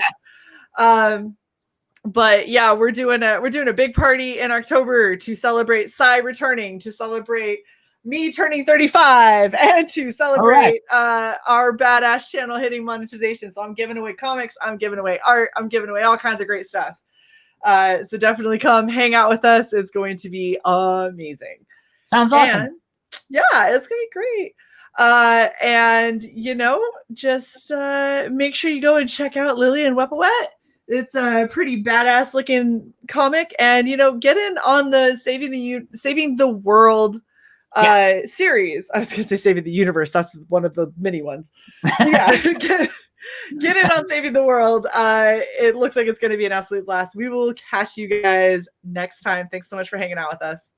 But yeah, we're doing a big party in October to celebrate Cyborg returning, to celebrate me turning 35, and to celebrate our badass channel hitting monetization. So I'm giving away comics, I'm giving away art, I'm giving away all kinds of great stuff. So definitely come hang out with us. It's going to be amazing.
Sounds awesome.
And yeah, it's gonna be great. And you know, just make sure you go and check out Lily and Wepwawet. It's a pretty badass looking comic, and you know, get in on the Saving the World series. I was gonna say Saving the Universe. That's one of the mini ones. Yeah, get in on Saving the World. It looks like it's gonna be an absolute blast. We will catch you guys next time. Thanks so much for hanging out with us.